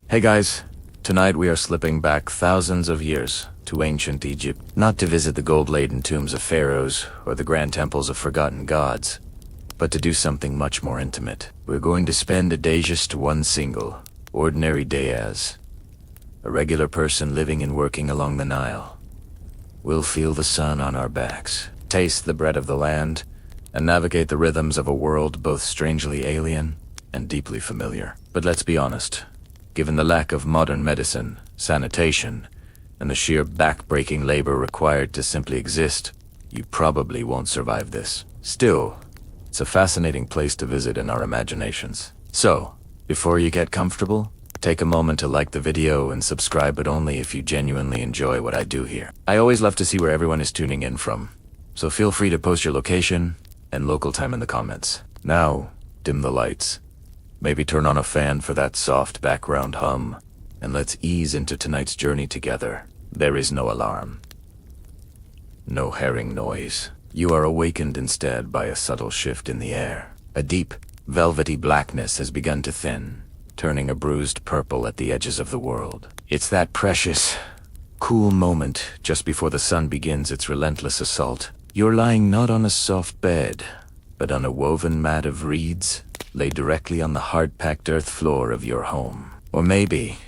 Hey guys, tonight we are slipping back thousands of years to ancient Egypt, not to visit the gold-laden tombs of pharaohs or the grand temples of forgotten gods, but to do something much more intimate. We're going to spend a day just one single, ordinary day as a regular person living and working along the Nile. We'll feel the sun on our backs, taste the bread of the land, and navigate the rhythms of a world both strangely alien and deeply familiar. But let's be honest, given the lack of modern medicine, sanitation, and the sheer back-breaking labor required to simply exist, you probably won't survive this. Still, it's a fascinating place to visit in our imaginations. So, before you get comfortable, take a moment to like the video and subscribe, but only if you genuinely enjoy what I do here. I always love to see where everyone is tuning in from, so feel free to post your location and local time in the comments. Now, dim the lights. Maybe turn on a fan for that soft background hum, and let's ease into tonight's journey together. There is no alarm, no herring noise. You are awakened instead by a subtle shift in the air. A deep, velvety blackness has begun to thin, turning a bruised purple at the edges of the world. It's that precious, cool moment just before the sun begins its relentless assault. You're lying not on a soft bed, but on a woven mat of reeds, laid directly on the hard-packed earth floor of your home. Or maybe,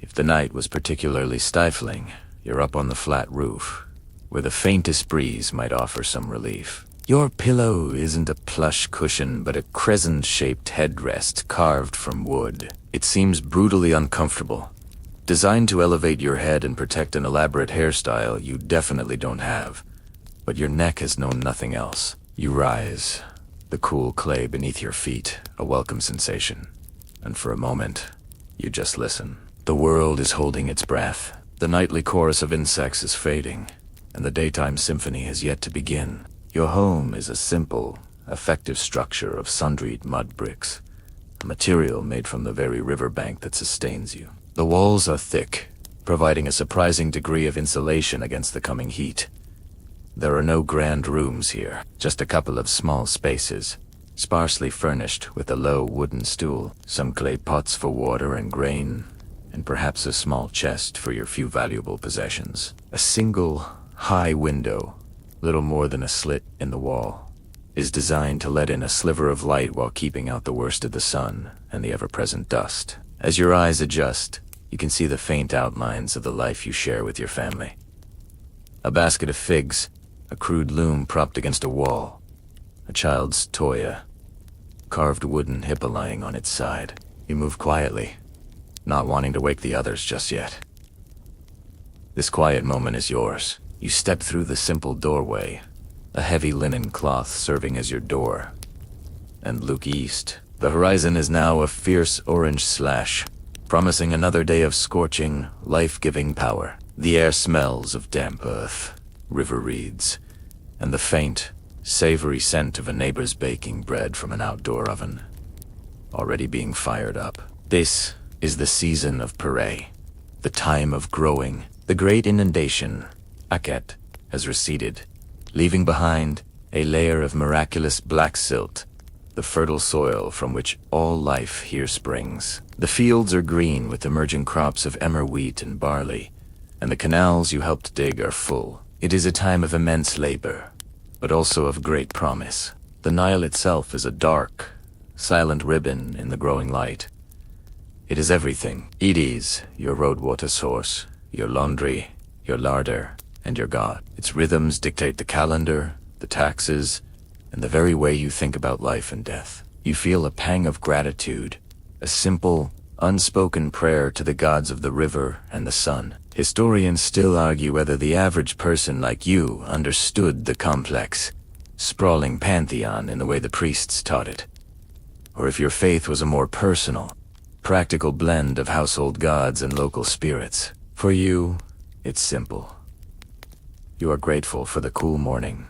if the night was particularly stifling, you're up on the flat roof, where the faintest breeze might offer some relief. Your pillow isn't a plush cushion, but a crescent-shaped headrest carved from wood. It seems brutally uncomfortable, designed to elevate your head and protect an elaborate hairstyle you definitely don't have. But your neck has known nothing else. You rise, the cool clay beneath your feet, a welcome sensation. And for a moment, you just listen. The world is holding its breath. The nightly chorus of insects is fading, and the daytime symphony has yet to begin. Your home is a simple, effective structure of sun-dried mud bricks, a material made from the very riverbank that sustains you. The walls are thick, providing a surprising degree of insulation against the coming heat. There are no grand rooms here, just a couple of small spaces, sparsely furnished with a low wooden stool, some clay pots for water and grain, and perhaps a small chest for your few valuable possessions. A single, high window, little more than a slit in the wall, is designed to let in a sliver of light while keeping out the worst of the sun and the ever-present dust. As your eyes adjust, you can see the faint outlines of the life you share with your family. A basket of figs, a crude loom propped against a wall, a child's toya, carved wooden hippo lying on its side. You move quietly, not wanting to wake the others just yet. This quiet moment is yours. You step through the simple doorway, a heavy linen cloth serving as your door, and look east. The horizon is now a fierce orange slash, promising another day of scorching, life-giving power. The air smells of damp earth, river reeds, and the faint, savory scent of a neighbor's baking bread from an outdoor oven, already being fired up. This is the season of Pere, the time of growing. The great inundation, Akhet, has receded, leaving behind a layer of miraculous black silt, the fertile soil from which all life here springs. The fields are green with emerging crops of emmer wheat and barley, and the canals you helped dig are full. It is a time of immense labor, but also of great promise. The Nile itself is a dark, silent ribbon in the growing light. It is everything. It is your road water source, your laundry, your larder, and your God. Its rhythms dictate the calendar, the taxes, and the very way you think about life and death. You feel a pang of gratitude, a simple, unspoken prayer to the gods of the river and the sun. Historians still argue whether the average person like you understood the complex, sprawling pantheon in the way the priests taught it, or if your faith was a more personal, practical blend of household gods and local spirits. For you, it's simple. You are grateful for the cool morning,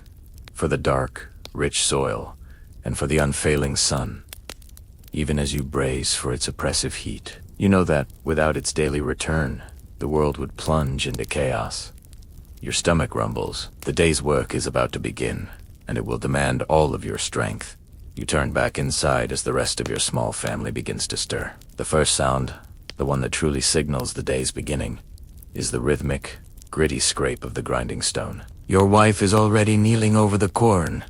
for the dark, rich soil, and for the unfailing sun, even as you brace for its oppressive heat. You know that, without its daily return, the world would plunge into chaos. Your stomach rumbles. The day's work is about to begin, and it will demand all of your strength. You turn back inside as the rest of your small family begins to stir. The first sound, the one that truly signals the day's beginning, is the rhythmic, gritty scrape of the grinding stone. Your wife is already kneeling over the quern,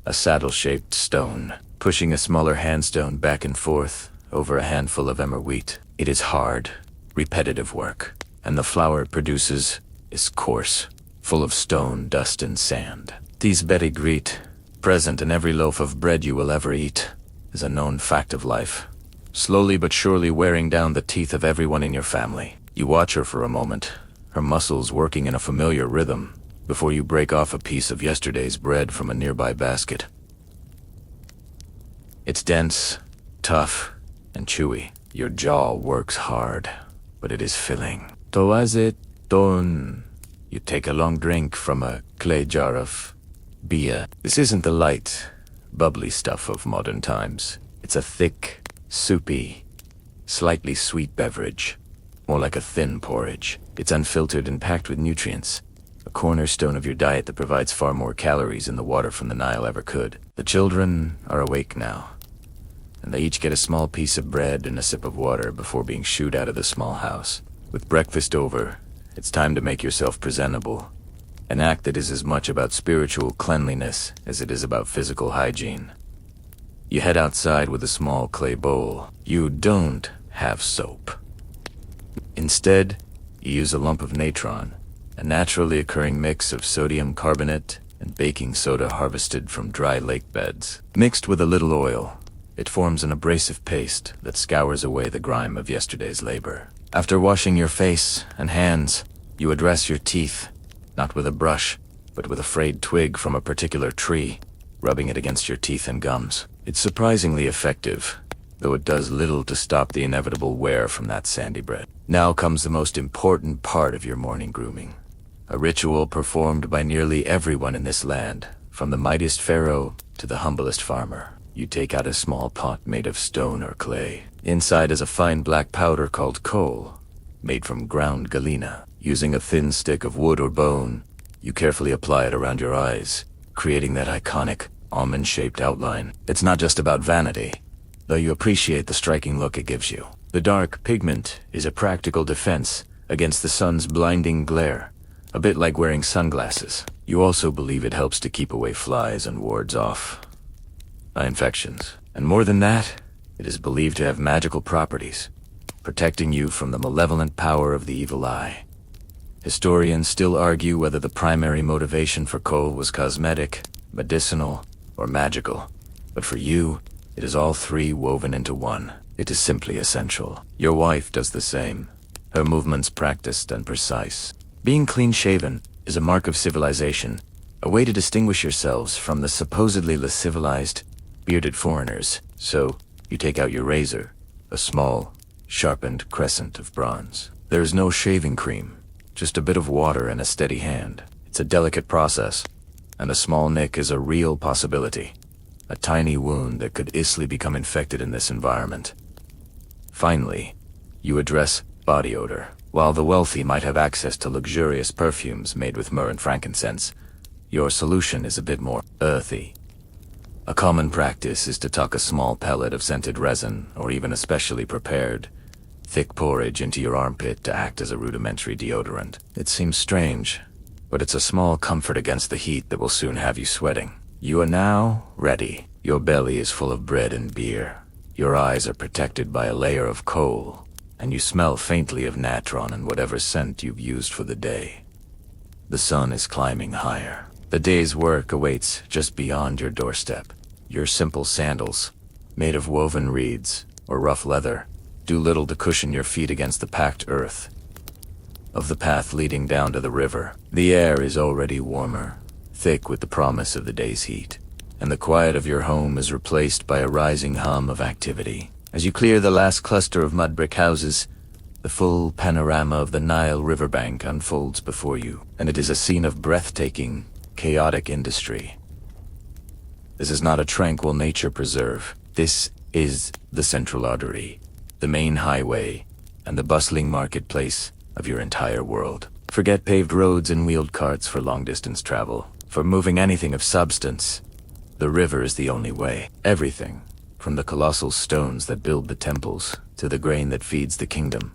a saddle-shaped stone, pushing a smaller handstone back and forth over a handful of emmer wheat. It is hard, repetitive work, and the flour it produces is coarse, full of stone, dust, and sand. These Betty Greet, present in every loaf of bread you will ever eat, is a known fact of life, slowly but surely wearing down the teeth of everyone in your family. You watch her for a moment, her muscles working in a familiar rhythm, before you break off a piece of yesterday's bread from a nearby basket. It's dense, tough, and chewy. Your jaw works hard, but it is filling. Toaze ton. You take a long drink from a clay jar of beer. This isn't the light, bubbly stuff of modern times. It's a thick, soupy, slightly sweet beverage, more like a thin porridge. It's unfiltered and packed with nutrients, a cornerstone of your diet that provides far more calories than the water from the Nile ever could. The children are awake now, and they each get a small piece of bread and a sip of water before being shooed out of the small house. With breakfast over, it's time to make yourself presentable, an act that is as much about spiritual cleanliness as it is about physical hygiene. You head outside with a small clay bowl. You don't have soap. Instead, you use a lump of natron, a naturally occurring mix of sodium carbonate and baking soda harvested from dry lake beds. Mixed with a little oil, it forms an abrasive paste that scours away the grime of yesterday's labor. After washing your face and hands, you address your teeth, not with a brush, but with a frayed twig from a particular tree, rubbing it against your teeth and gums. It's surprisingly effective, though it does little to stop the inevitable wear from that sandy bread. Now comes the most important part of your morning grooming, a ritual performed by nearly everyone in this land, from the mightiest pharaoh to the humblest farmer. You take out a small pot made of stone or clay. Inside is a fine black powder called coal, made from ground galena. Using a thin stick of wood or bone, you carefully apply it around your eyes, creating that iconic, almond-shaped outline. It's not just about vanity, though you appreciate the striking look it gives you. The dark pigment is a practical defense against the sun's blinding glare, a bit like wearing sunglasses. You also believe it helps to keep away flies and wards off eye infections. And more than that, it is believed to have magical properties, protecting you from the malevolent power of the evil eye. Historians still argue whether the primary motivation for coal was cosmetic, medicinal, or magical. But for you, it is all three woven into one. It is simply essential. Your wife does the same, her movements practiced and precise. Being clean-shaven is a mark of civilization, a way to distinguish yourselves from the supposedly less civilized, bearded foreigners. So, you take out your razor, a small, sharpened crescent of bronze. There is no shaving cream, just a bit of water and a steady hand. It's a delicate process, and a small nick is a real possibility, a tiny wound that could easily become infected in this environment. Finally, you address body odor. While the wealthy might have access to luxurious perfumes made with myrrh and frankincense, your solution is a bit more earthy. A common practice is to tuck a small pellet of scented resin, or even a specially prepared, thick porridge into your armpit to act as a rudimentary deodorant. It seems strange, but it's a small comfort against the heat that will soon have you sweating. You are now ready. Your belly is full of bread and beer. Your eyes are protected by a layer of coal, and you smell faintly of natron and whatever scent you've used for the day. The sun is climbing higher. The day's work awaits just beyond your doorstep. Your simple sandals, made of woven reeds or rough leather, do little to cushion your feet against the packed earth of the path leading down to the river. The air is already warmer, thick with the promise of the day's heat, and the quiet of your home is replaced by a rising hum of activity. As you clear the last cluster of mud brick houses, the full panorama of the Nile riverbank unfolds before you, and it is a scene of breathtaking, chaotic industry. This is not a tranquil nature preserve. This is the central artery, the main highway, and the bustling marketplace of your entire world. Forget paved roads and wheeled carts for long-distance travel. For moving anything of substance, the river is the only way. Everything, from the colossal stones that build the temples to the grain that feeds the kingdom,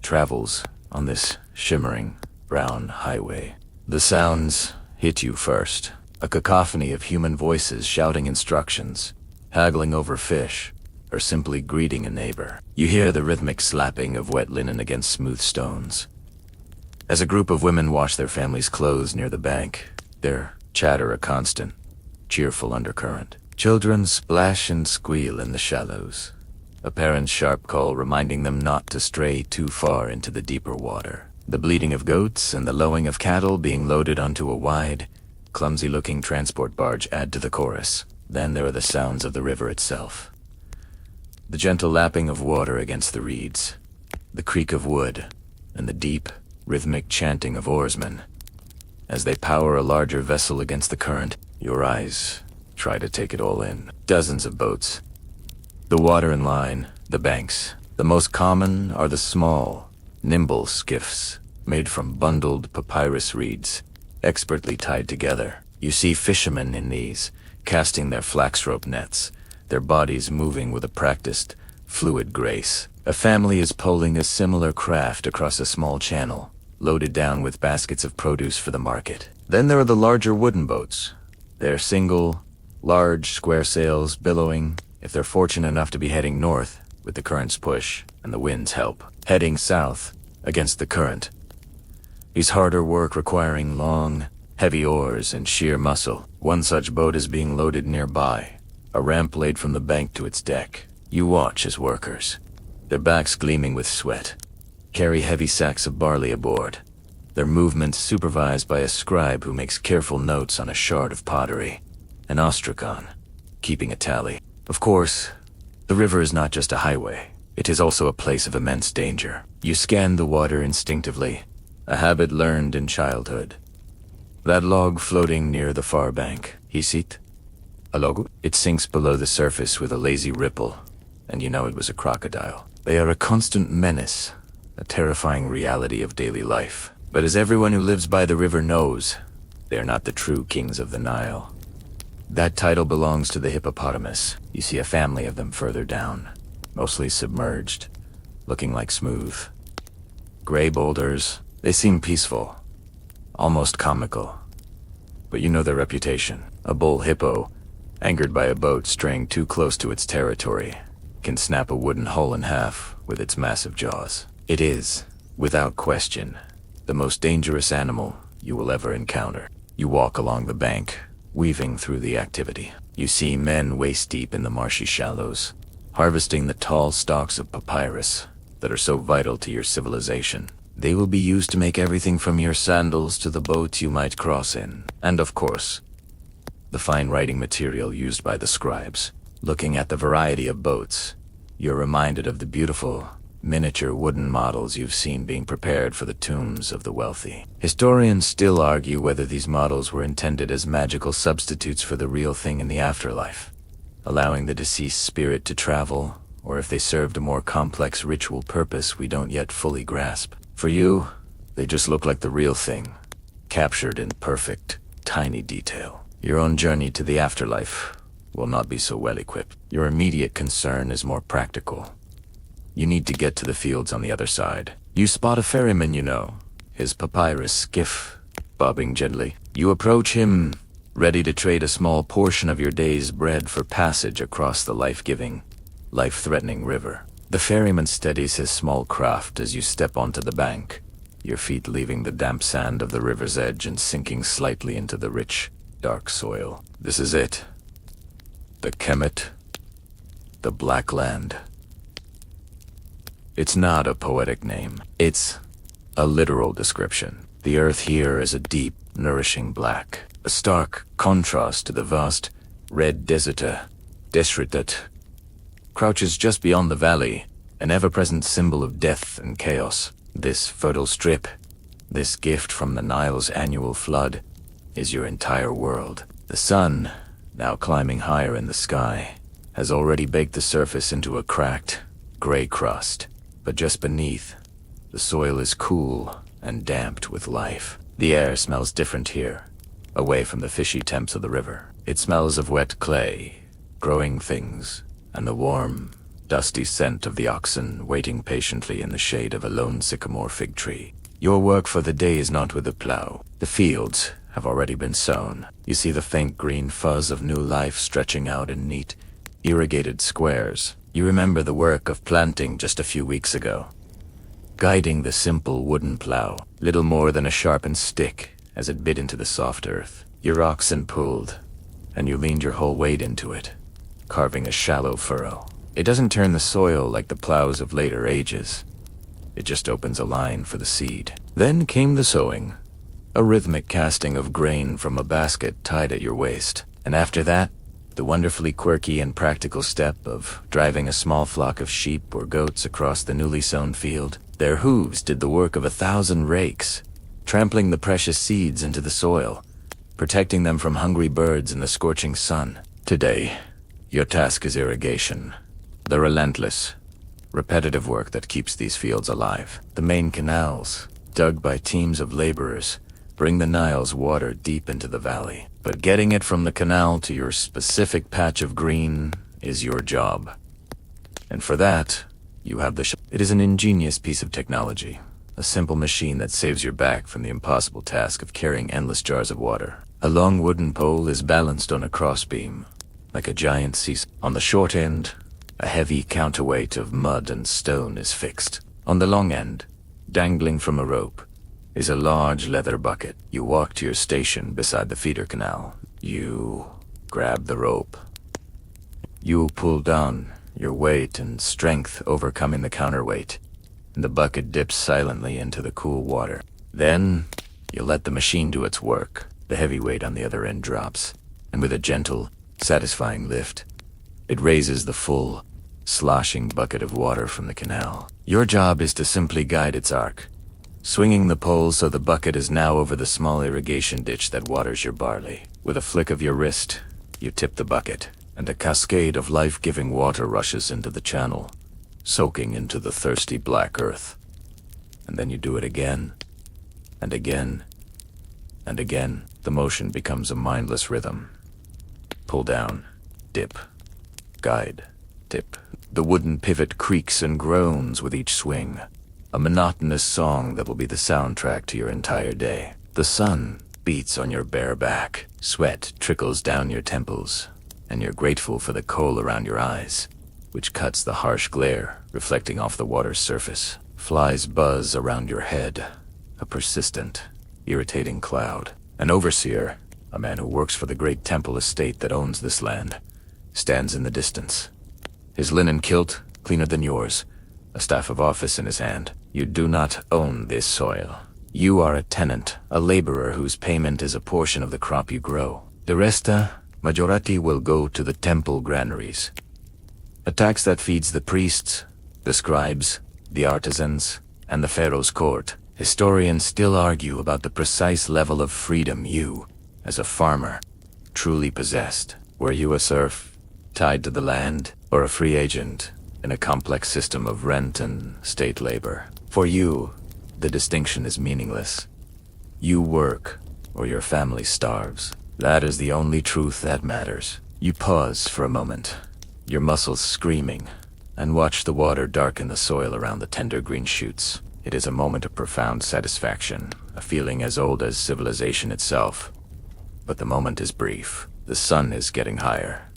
travels on this shimmering brown highway. The sounds hit you first, a cacophony of human voices shouting instructions, haggling over fish, or simply greeting a neighbor. You hear the rhythmic slapping of wet linen against smooth stones. As a group of women wash their families' clothes near the bank, their chatter a constant, cheerful undercurrent. Children splash and squeal in the shallows, a parent's sharp call reminding them not to stray too far into the deeper water. The bleating of goats and the lowing of cattle being loaded onto a wide, clumsy-looking transport barge add to the chorus. Then there are the sounds of the river itself. The gentle lapping of water against the reeds, the creak of wood, and the deep, rhythmic chanting of oarsmen. As they power a larger vessel against the current, your eyes try to take it all in. Dozens of boats. The water in line, the banks. The most common are the small, nimble skiffs made from bundled papyrus reeds, expertly tied together. You see fishermen in these, casting their flax rope nets, their bodies moving with a practiced, fluid grace. A family is poling a similar craft across a small channel, loaded down with baskets of produce for the market. Then there are the larger wooden boats. They're single, large square sails billowing, if they're fortunate enough to be heading north with the current's push and the wind's help. Heading south against the current is harder work requiring long, heavy oars and sheer muscle. One such boat is being loaded nearby, a ramp laid from the bank to its deck. You watch as workers, their backs gleaming with sweat, carry heavy sacks of barley aboard, their movements supervised by a scribe who makes careful notes on a shard of pottery, an ostragon, keeping a tally. Of course, the river is not just a highway. It is also a place of immense danger. You scan the water instinctively, a habit learned in childhood. That log floating near the far bank, hisit? A log? It sinks below the surface with a lazy ripple, and you know it was a crocodile. They are a constant menace, a terrifying reality of daily life. But as everyone who lives by the river knows, they are not the true kings of the Nile. That title belongs to the hippopotamus. You see a family of them further down, mostly submerged, looking like smooth gray boulders. They seem peaceful, almost comical. But you know their reputation. A bull hippo, angered by a boat straying too close to its territory, can snap a wooden hull in half with its massive jaws. It is, without question, the most dangerous animal you will ever encounter. You walk along the bank, weaving through the activity. You see men waist-deep in the marshy shallows, harvesting the tall stalks of papyrus that are so vital to your civilization. They will be used to make everything from your sandals to the boats you might cross in. And of course, the fine writing material used by the scribes. Looking at the variety of boats, you're reminded of the beautiful, miniature wooden models you've seen being prepared for the tombs of the wealthy. Historians still argue whether these models were intended as magical substitutes for the real thing in the afterlife, allowing the deceased spirit to travel, or if they served a more complex ritual purpose we don't yet fully grasp. For you, they just look like the real thing, captured in perfect, tiny detail. Your own journey to the afterlife will not be so well equipped. Your immediate concern is more practical. You need to get to the fields on the other side. You spot a ferryman you know, his papyrus skiff bobbing gently. You approach him, ready to trade a small portion of your day's bread for passage across the life-giving, life-threatening river. The ferryman steadies his small craft as you step onto the bank, your feet leaving the damp sand of the river's edge and sinking slightly into the rich, dark soil. This is it. The Kemet, the Black Land. It's not a poetic name. It's a literal description. The earth here is a deep, nourishing black, a stark contrast to the vast, red desert that crouches just beyond the valley, an ever-present symbol of death and chaos. This fertile strip, this gift from the Nile's annual flood, is your entire world. The sun, now climbing higher in the sky, has already baked the surface into a cracked, gray crust. But just beneath, the soil is cool and damped with life. The air smells different here, away from the fishy temps of the river. It smells of wet clay, growing things, and the warm, dusty scent of the oxen waiting patiently in the shade of a lone sycamore fig tree. Your work for the day is not with the plow. The fields have already been sown. You see the faint green fuzz of new life stretching out in neat, irrigated squares. You remember the work of planting just a few weeks ago, guiding the simple wooden plow, little more than a sharpened stick as it bit into the soft earth. Your oxen pulled, and you leaned your whole weight into it, carving a shallow furrow. It doesn't turn the soil like the plows of later ages. It just opens a line for the seed. Then came the sowing, a rhythmic casting of grain from a basket tied at your waist. And after that, the wonderfully quirky and practical step of driving a small flock of sheep or goats across the newly sown field. Their hooves did the work of 1,000 rakes, trampling the precious seeds into the soil, protecting them from hungry birds in the scorching sun. Today, your task is irrigation, the relentless, repetitive work that keeps these fields alive. The main canals, dug by teams of laborers, bring the Nile's water deep into the valley. But getting it from the canal to your specific patch of green is your job. And for that, you have the It is an ingenious piece of technology, a simple machine that saves your back from the impossible task of carrying endless jars of water. A long wooden pole is balanced on a crossbeam, like a giant seesaw. On the short end, a heavy counterweight of mud and stone is fixed. On the long end, dangling from a rope, is a large leather bucket. You walk to your station beside the feeder canal. You grab the rope. You pull down, your weight and strength overcoming the counterweight, and the bucket dips silently into the cool water. Then, you let the machine do its work. The heavy weight on the other end drops, and with a gentle, satisfying lift, it raises the full, sloshing bucket of water from the canal. Your job is to simply guide its arc, swinging the pole so the bucket is now over the small irrigation ditch that waters your barley. With a flick of your wrist, you tip the bucket, and a cascade of life-giving water rushes into the channel, soaking into the thirsty black earth. And then you do it again, and again, and again. The motion becomes a mindless rhythm. Pull down, dip, guide, tip. The wooden pivot creaks and groans with each swing, a monotonous song that will be the soundtrack to your entire day. The sun beats on your bare back, sweat trickles down your temples, and you're grateful for the coal around your eyes, which cuts the harsh glare reflecting off the water's surface. Flies buzz around your head, a persistent, irritating cloud. An overseer, a man who works for the great temple estate that owns this land, stands in the distance, his linen kilt cleaner than yours, a staff of office in his hand. You do not own this soil. You are a tenant, a laborer whose payment is a portion of the crop you grow. The resta majority will go to the temple granaries, a tax that feeds the priests, the scribes, the artisans, and the pharaoh's court. Historians still argue about the precise level of freedom you, as a farmer, truly possessed. Were you a serf, tied to the land, or a free agent in a complex system of rent and state labor? For you, the distinction is meaningless. You work, or your family starves. That is the only truth that matters. You pause for a moment, your muscles screaming, and watch the water darken the soil around the tender green shoots. It is a moment of profound satisfaction, a feeling as old as civilization itself. But the moment is brief. The sun is getting higher.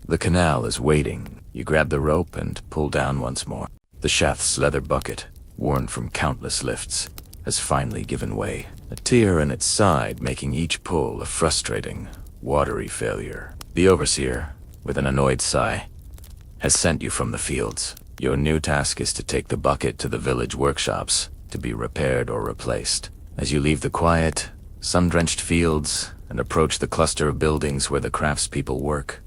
The canal is waiting. You grab the rope and pull down once more. The shaft's leather bucket, worn from countless lifts, has finally given way, a tear in its side making each pull a frustrating, watery failure. The overseer, with an annoyed sigh, has sent you from the fields. Your new task is to take the bucket to the village workshops to be repaired or replaced. As you leave the quiet, sun-drenched fields and approach the cluster of buildings where the craftspeople work,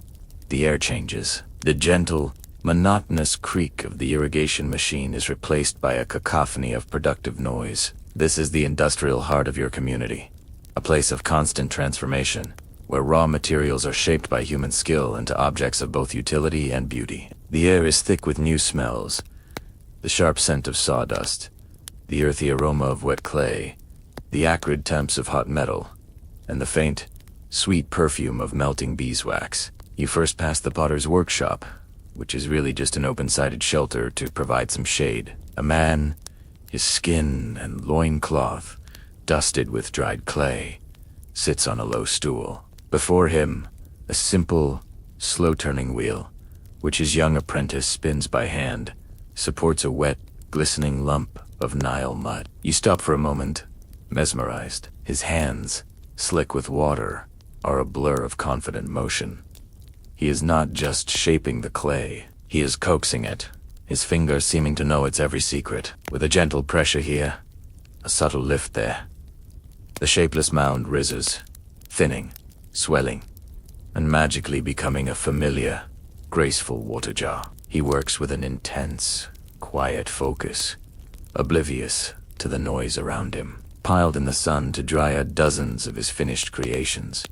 the air changes. The gentle, monotonous creak of the irrigation machine is replaced by a cacophony of productive noise. This is the industrial heart of your community, a place of constant transformation, where raw materials are shaped by human skill into objects of both utility and beauty. The air is thick with new smells, the sharp scent of sawdust, the earthy aroma of wet clay, the acrid temps of hot metal, and the faint, sweet perfume of melting beeswax. You first pass the potter's workshop, which is really just an open-sided shelter to provide some shade. A man, his skin and loincloth dusted with dried clay, sits on a low stool. Before him, a simple, slow-turning wheel, which his young apprentice spins by hand, supports a wet, glistening lump of Nile mud. You stop for a moment, mesmerized. His hands, slick with water, are a blur of confident motion. He is not just shaping the clay, he is coaxing it, his fingers seeming to know its every secret. With a gentle pressure here, a subtle lift there, the shapeless mound rises, thinning, swelling, and magically becoming a familiar, graceful water jar. He works with an intense, quiet focus, oblivious to the noise around him, piled in the sun to dry out dozens of his finished creations.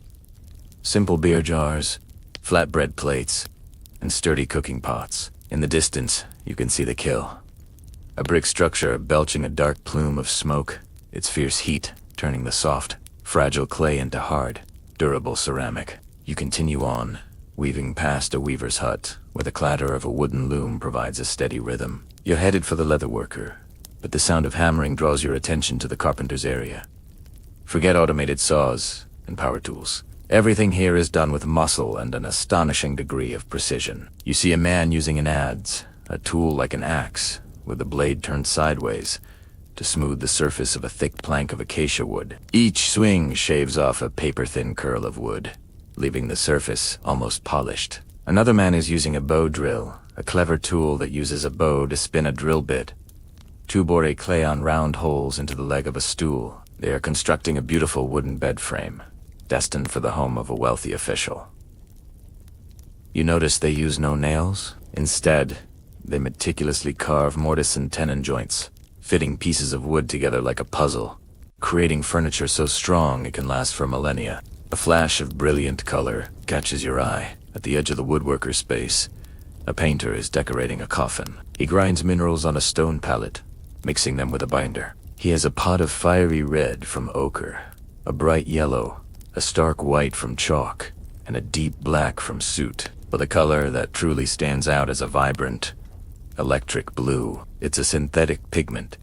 Simple beer jars, flatbread plates, and sturdy cooking pots. In the distance, you can see the kiln. A brick structure belching a dark plume of smoke, its fierce heat turning the soft, fragile clay into hard, durable ceramic. You continue on, weaving past a weaver's hut, where the clatter of a wooden loom provides a steady rhythm. You're headed for the leatherworker, but the sound of hammering draws your attention to the carpenter's area. Forget automated saws and power tools. Everything here is done with muscle and an astonishing degree of precision. You see a man using an adze, a tool like an axe, with the blade turned sideways, to smooth the surface of a thick plank of acacia wood. Each swing shaves off a paper-thin curl of wood, leaving the surface almost polished. Another man is using a bow drill, a clever tool that uses a bow to spin a drill bit. Two bore clay on round holes into the leg of a stool. They are constructing a beautiful wooden bed frame, destined for the home of a wealthy official. You notice they use no nails. Instead, they meticulously carve mortise and tenon joints, fitting pieces of wood together like a puzzle, creating furniture so strong it can last for millennia. A flash of brilliant color catches your eye. At the edge of the woodworker's space, a painter is decorating a coffin. He grinds minerals on a stone pallet, mixing them with a binder. He has a pot of fiery red from ochre, a bright yellow, a stark white from chalk, and a deep black from soot. But the color that truly stands out is a vibrant, electric blue. It's a synthetic pigment,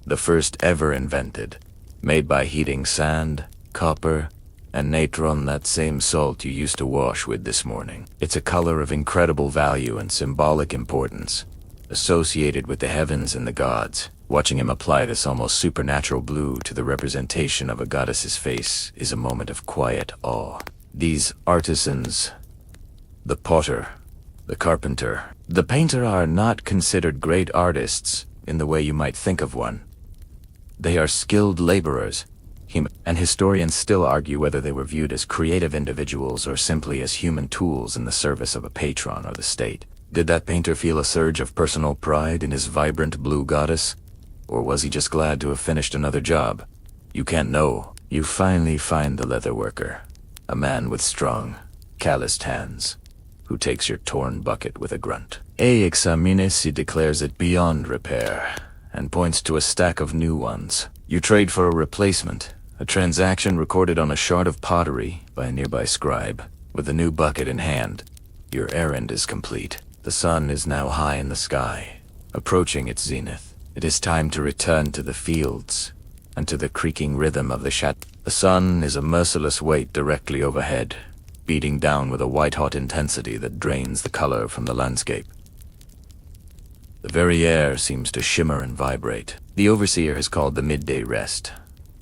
the first ever invented, made by heating sand, copper, and natron, that same salt you used to wash with this morning. It's a color of incredible value and symbolic importance, associated with the heavens and the gods. Watching him apply this almost supernatural blue to the representation of a goddess's face is a moment of quiet awe. These artisans, the potter, the carpenter, the painter, are not considered great artists in the way you might think of one. They are skilled laborers, and historians still argue whether they were viewed as creative individuals or simply as human tools in the service of a patron or the state. Did that painter feel a surge of personal pride in his vibrant blue goddess? Or was he just glad to have finished another job? You can't know. You finally find the leatherworker, a man with strong, calloused hands, who takes your torn bucket with a grunt. He declares it beyond repair, and points to a stack of new ones. You trade for a replacement, a transaction recorded on a shard of pottery by a nearby scribe. With the new bucket in hand, your errand is complete. The sun is now high in the sky, approaching its zenith. It is time to return to the fields and to the creaking rhythm of the chateau. The sun is a merciless weight directly overhead, beating down with a white-hot intensity that drains the color from the landscape. The very air seems to shimmer and vibrate. The overseer has called the midday rest,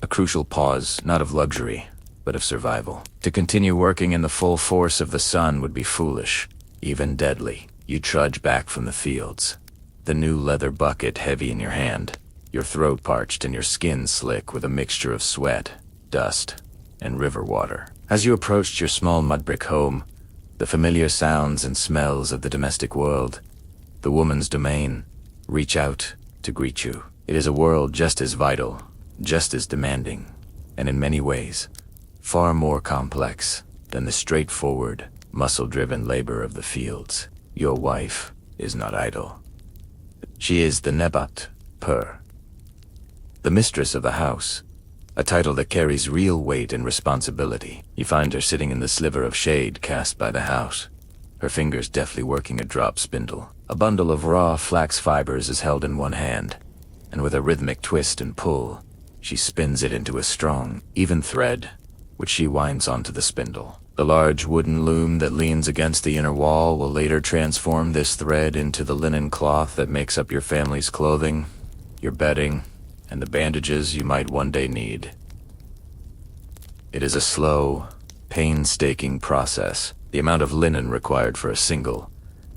a crucial pause not of luxury, but of survival. To continue working in the full force of the sun would be foolish, even deadly. You trudge back from the fields, the new leather bucket heavy in your hand, your throat parched and your skin slick with a mixture of sweat, dust, and river water. As you approached your small mud brick home, the familiar sounds and smells of the domestic world, the woman's domain, reach out to greet you. It is a world just as vital, just as demanding, and in many ways, far more complex than the straightforward, muscle-driven labor of the fields. Your wife is not idle. She is the Nebat Per, the mistress of the house, a title that carries real weight and responsibility. You find her sitting in the sliver of shade cast by the house, her fingers deftly working a drop spindle. A bundle of raw flax fibers is held in one hand, and with a rhythmic twist and pull, she spins it into a strong, even thread, which she winds onto the spindle. The large wooden loom that leans against the inner wall will later transform this thread into the linen cloth that makes up your family's clothing, your bedding, and the bandages you might one day need. It is a slow, painstaking process. The amount of linen required for a single,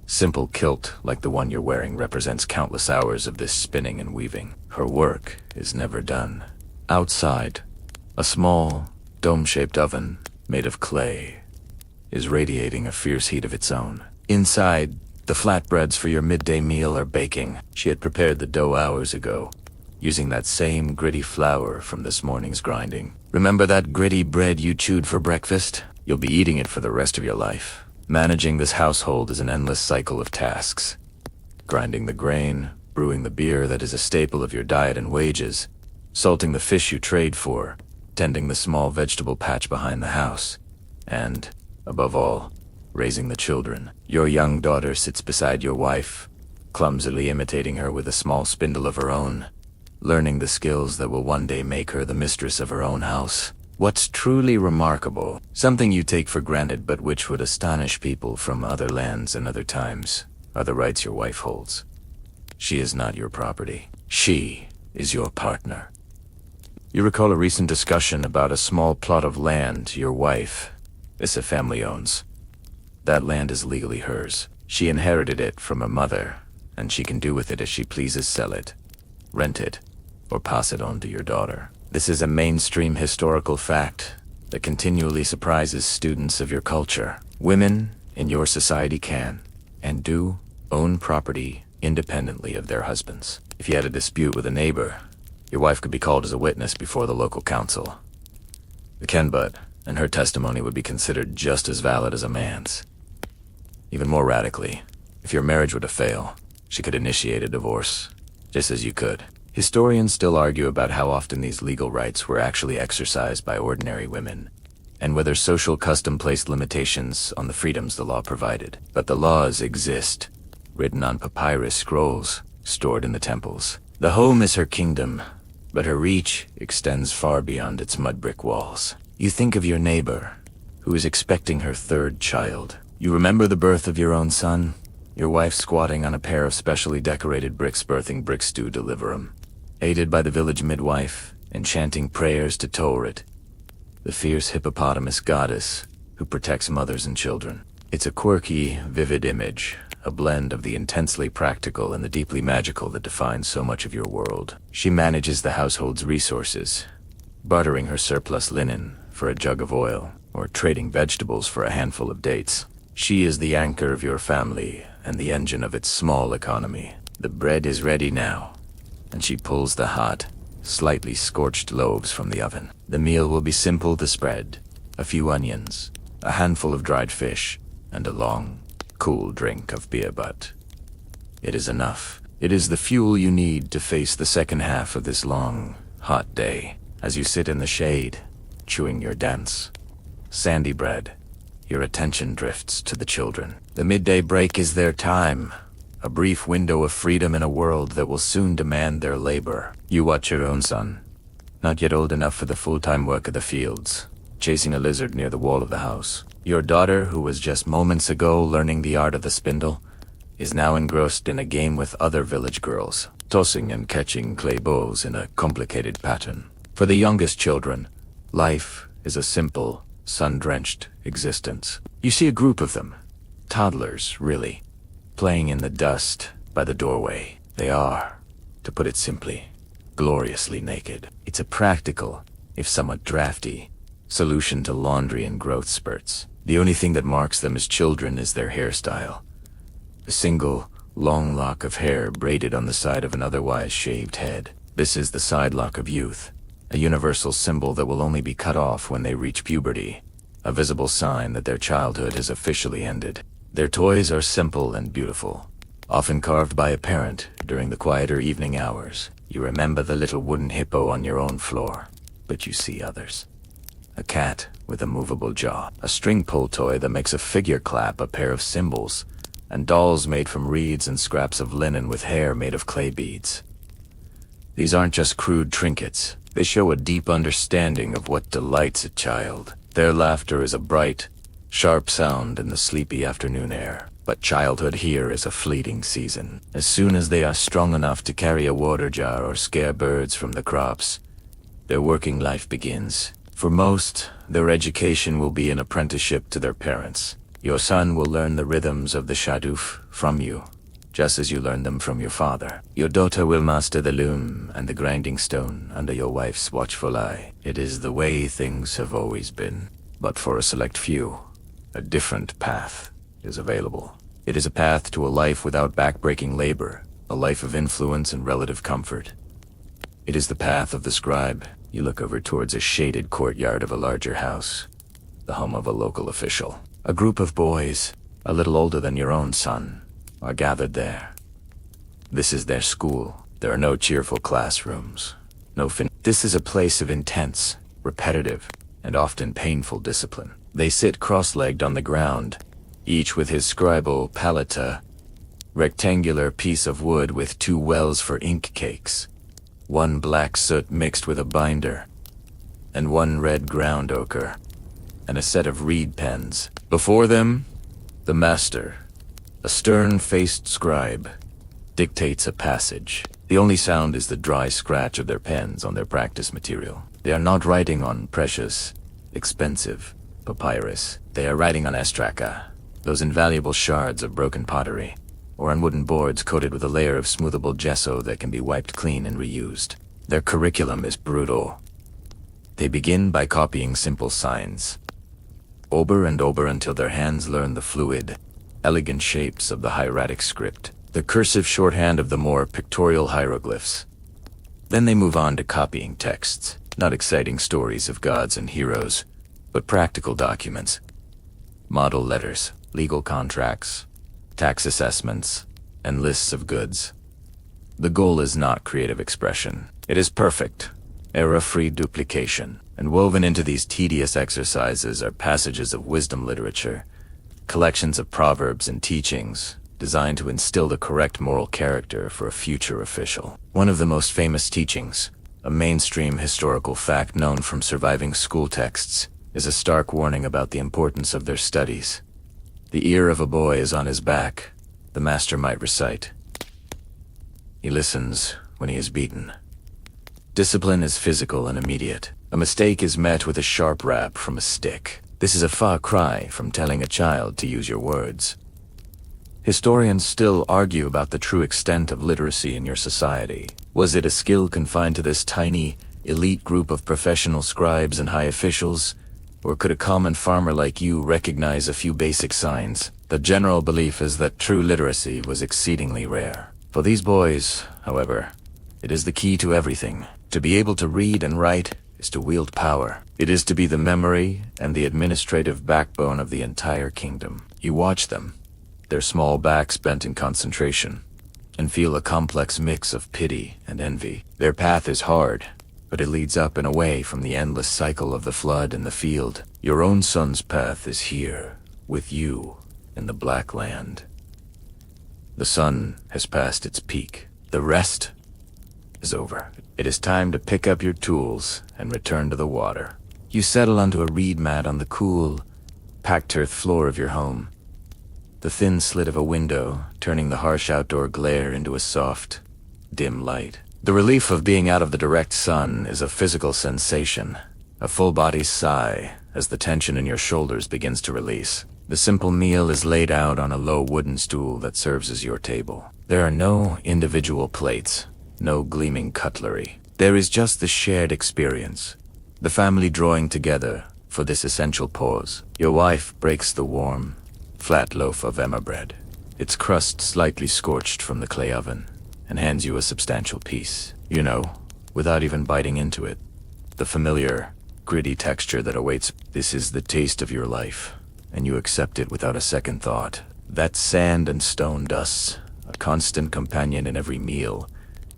simple kilt like the one you're wearing represents countless hours of this spinning and weaving. Her work is never done. Outside, a small, dome-shaped oven made of clay is radiating a fierce heat of its own. Inside, the flatbreads for your midday meal are baking. She had prepared the dough hours ago, using that same gritty flour from this morning's grinding. Remember that gritty bread you chewed for breakfast? You'll be eating it for the rest of your life. Managing this household is an endless cycle of tasks. Grinding the grain, brewing the beer that is a staple of your diet and wages, salting the fish you trade for, tending the small vegetable patch behind the house, and, above all, raising the children. Your young daughter sits beside your wife, clumsily imitating her with a small spindle of her own, learning the skills that will one day make her the mistress of her own house. What's truly remarkable, something you take for granted but which would astonish people from other lands and other times, are the rights your wife holds. She is not your property. She is your partner. You recall a recent discussion about a small plot of land your wife, Issa family owns. That land is legally hers. She inherited it from her mother, and she can do with it as she pleases: sell it, rent it, or pass it on to your daughter. This is a mainstream historical fact that continually surprises students of your culture. Women in your society can, and do, own property independently of their husbands. If you had a dispute with a neighbor, your wife could be called as a witness before the local council. The Kenbutt and her testimony would be considered just as valid as a man's. Even more radically, if your marriage were to fail, she could initiate a divorce, just as you could. Historians still argue about how often these legal rights were actually exercised by ordinary women, and whether social custom placed limitations on the freedoms the law provided. But the laws exist, written on papyrus scrolls, stored in the temples. The home is her kingdom, but her reach extends far beyond its mud brick walls. You think of your neighbor, who is expecting her third child. You remember the birth of your own son, your wife squatting on a pair of specially decorated bricks birthing bricks to deliver him, aided by the village midwife and chanting prayers to Torit, the fierce hippopotamus goddess who protects mothers and children. It's a quirky, vivid image, a blend of the intensely practical and the deeply magical that defines so much of your world. She manages the household's resources, bartering her surplus linen for a jug of oil, or trading vegetables for a handful of dates. She is the anchor of your family and the engine of its small economy. The bread is ready now, and she pulls the hot, slightly scorched loaves from the oven. The meal will be simple to spread: a few onions, a handful of dried fish, and a long, cool drink of beer, but it is enough. It is the fuel you need to face the second half of this long, hot day. As you sit in the shade, chewing your dense, sandy bread, your attention drifts to the children. The midday break is their time, a brief window of freedom in a world that will soon demand their labor. You watch your own son, not yet old enough for the full-time work of the fields, chasing a lizard near the wall of the house. Your daughter, who was just moments ago learning the art of the spindle, is now engrossed in a game with other village girls, tossing and catching clay balls in a complicated pattern. For the youngest children, life is a simple, sun-drenched existence. You see a group of them, toddlers, really, playing in the dust by the doorway. They are, to put it simply, gloriously naked. It's a practical, if somewhat drafty, solution to laundry and growth spurts. The only thing that marks them as children is their hairstyle. A single, long lock of hair braided on the side of an otherwise shaved head. This is the side lock of youth, a universal symbol that will only be cut off when they reach puberty, a visible sign that their childhood has officially ended. Their toys are simple and beautiful, often carved by a parent during the quieter evening hours. You remember the little wooden hippo on your own floor, but you see others. a cat with a movable jaw, a string pull toy that makes a figure clap, a pair of cymbals, and dolls made from reeds and scraps of linen with hair made of clay beads. These aren't just crude trinkets. They show a deep understanding of what delights a child. Their laughter is a bright, sharp sound in the sleepy afternoon air. But childhood here is a fleeting season. As soon as they are strong enough to carry a water jar or scare birds from the crops, their working life begins. For most, their education will be an apprenticeship to their parents. Your son will learn the rhythms of the shaduf from you, just as you learned them from your father. Your daughter will master the loom and the grinding stone under your wife's watchful eye. It is the way things have always been. But for a select few, a different path is available. It is a path to a life without backbreaking labor, a life of influence and relative comfort. It is the path of the scribe. You look over towards a shaded courtyard of a larger house, the home of a local official. A group of boys, a little older than your own son, are gathered there. This is their school. There are no cheerful classrooms, This is a place of intense, repetitive, and often painful discipline. They sit cross-legged on the ground, each with his scribal paletta, rectangular piece of wood with 2 wells for ink cakes, 1 black soot mixed with a binder, and 1 red ground ochre, and a set of reed pens. Before them, the master, a stern-faced scribe, dictates a passage. The only sound is the dry scratch of their pens on their practice material. They are not writing on precious, expensive papyrus. They are writing on estraka, those invaluable shards of broken pottery, or on wooden boards coated with a layer of smoothable gesso that can be wiped clean and reused. Their curriculum is brutal. They begin by copying simple signs, over and over until their hands learn the fluid, elegant shapes of the hieratic script, the cursive shorthand of the more pictorial hieroglyphs. Then they move on to copying texts, not exciting stories of gods and heroes, but practical documents, model letters, legal contracts, tax assessments, and lists of goods. The goal is not creative expression. It is perfect, error-free duplication. And woven into these tedious exercises are passages of wisdom literature, collections of proverbs and teachings designed to instill the correct moral character for a future official. One of the most famous teachings, a mainstream historical fact known from surviving school texts, is a stark warning about the importance of their studies. The ear of a boy is on his back, the master might recite. He listens when he is beaten. Discipline is physical and immediate. A mistake is met with a sharp rap from a stick. This is a far cry from telling a child to use your words. Historians still argue about the true extent of literacy in your society. Was it a skill confined to this tiny, elite group of professional scribes and high officials? Or could a common farmer like you recognize a few basic signs? The general belief is that true literacy was exceedingly rare. For these boys, however, it is the key to everything. To be able to read and write is to wield power. It is to be the memory and the administrative backbone of the entire kingdom. You watch them, their small backs bent in concentration, and feel a complex mix of pity and envy. Their path is hard, but it leads up and away from the endless cycle of the flood and the field. Your own son's path is here, with you, in the Black Land. The sun has passed its peak. The rest is over. It is time to pick up your tools and return to the water. You settle onto a reed mat on the cool, packed earth floor of your home, the thin slit of a window turning the harsh outdoor glare into a soft, dim light. The relief of being out of the direct sun is a physical sensation, a full-body sigh as the tension in your shoulders begins to release. The simple meal is laid out on a low wooden stool that serves as your table. There are no individual plates, no gleaming cutlery. There is just the shared experience, the family drawing together for this essential pause. Your wife breaks the warm, flat loaf of emmer bread, its crust slightly scorched from the clay oven, and hands you a substantial piece. You know, without even biting into it, the familiar, gritty texture that awaits. This is the taste of your life, and you accept it without a second thought. That sand and stone dust, a constant companion in every meal,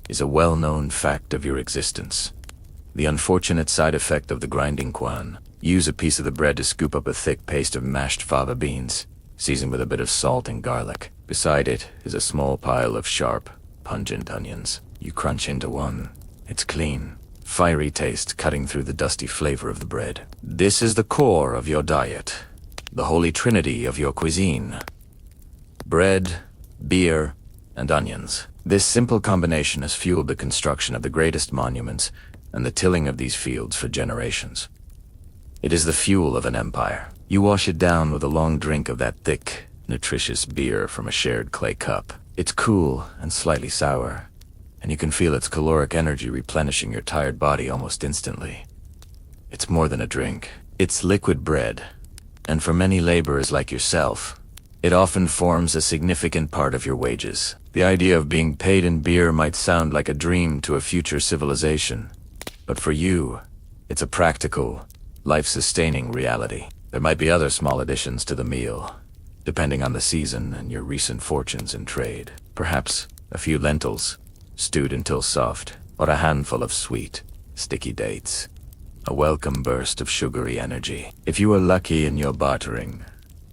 is a well-known fact of your existence. The unfortunate side effect of the grinding kwan. Use a piece of the bread to scoop up a thick paste of mashed fava beans, seasoned with a bit of salt and garlic. Beside it is a small pile of sharp, pungent onions. You crunch into one. It's clean, fiery taste cutting through the dusty flavor of the bread. This is the core of your diet, the holy trinity of your cuisine. Bread, beer, and onions. This simple combination has fueled the construction of the greatest monuments and the tilling of these fields for generations. It is the fuel of an empire. You wash it down with a long drink of that thick, nutritious beer from a shared clay cup. It's cool and slightly sour, and you can feel its caloric energy replenishing your tired body almost instantly. It's more than a drink. It's liquid bread, and for many laborers like yourself, it often forms a significant part of your wages. The idea of being paid in beer might sound like a dream to a future civilization, but for you, it's a practical, life-sustaining reality. There might be other small additions to the meal, depending on the season and your recent fortunes in trade. Perhaps a few lentils, stewed until soft, or a handful of sweet, sticky dates. A welcome burst of sugary energy. If you are lucky in your bartering,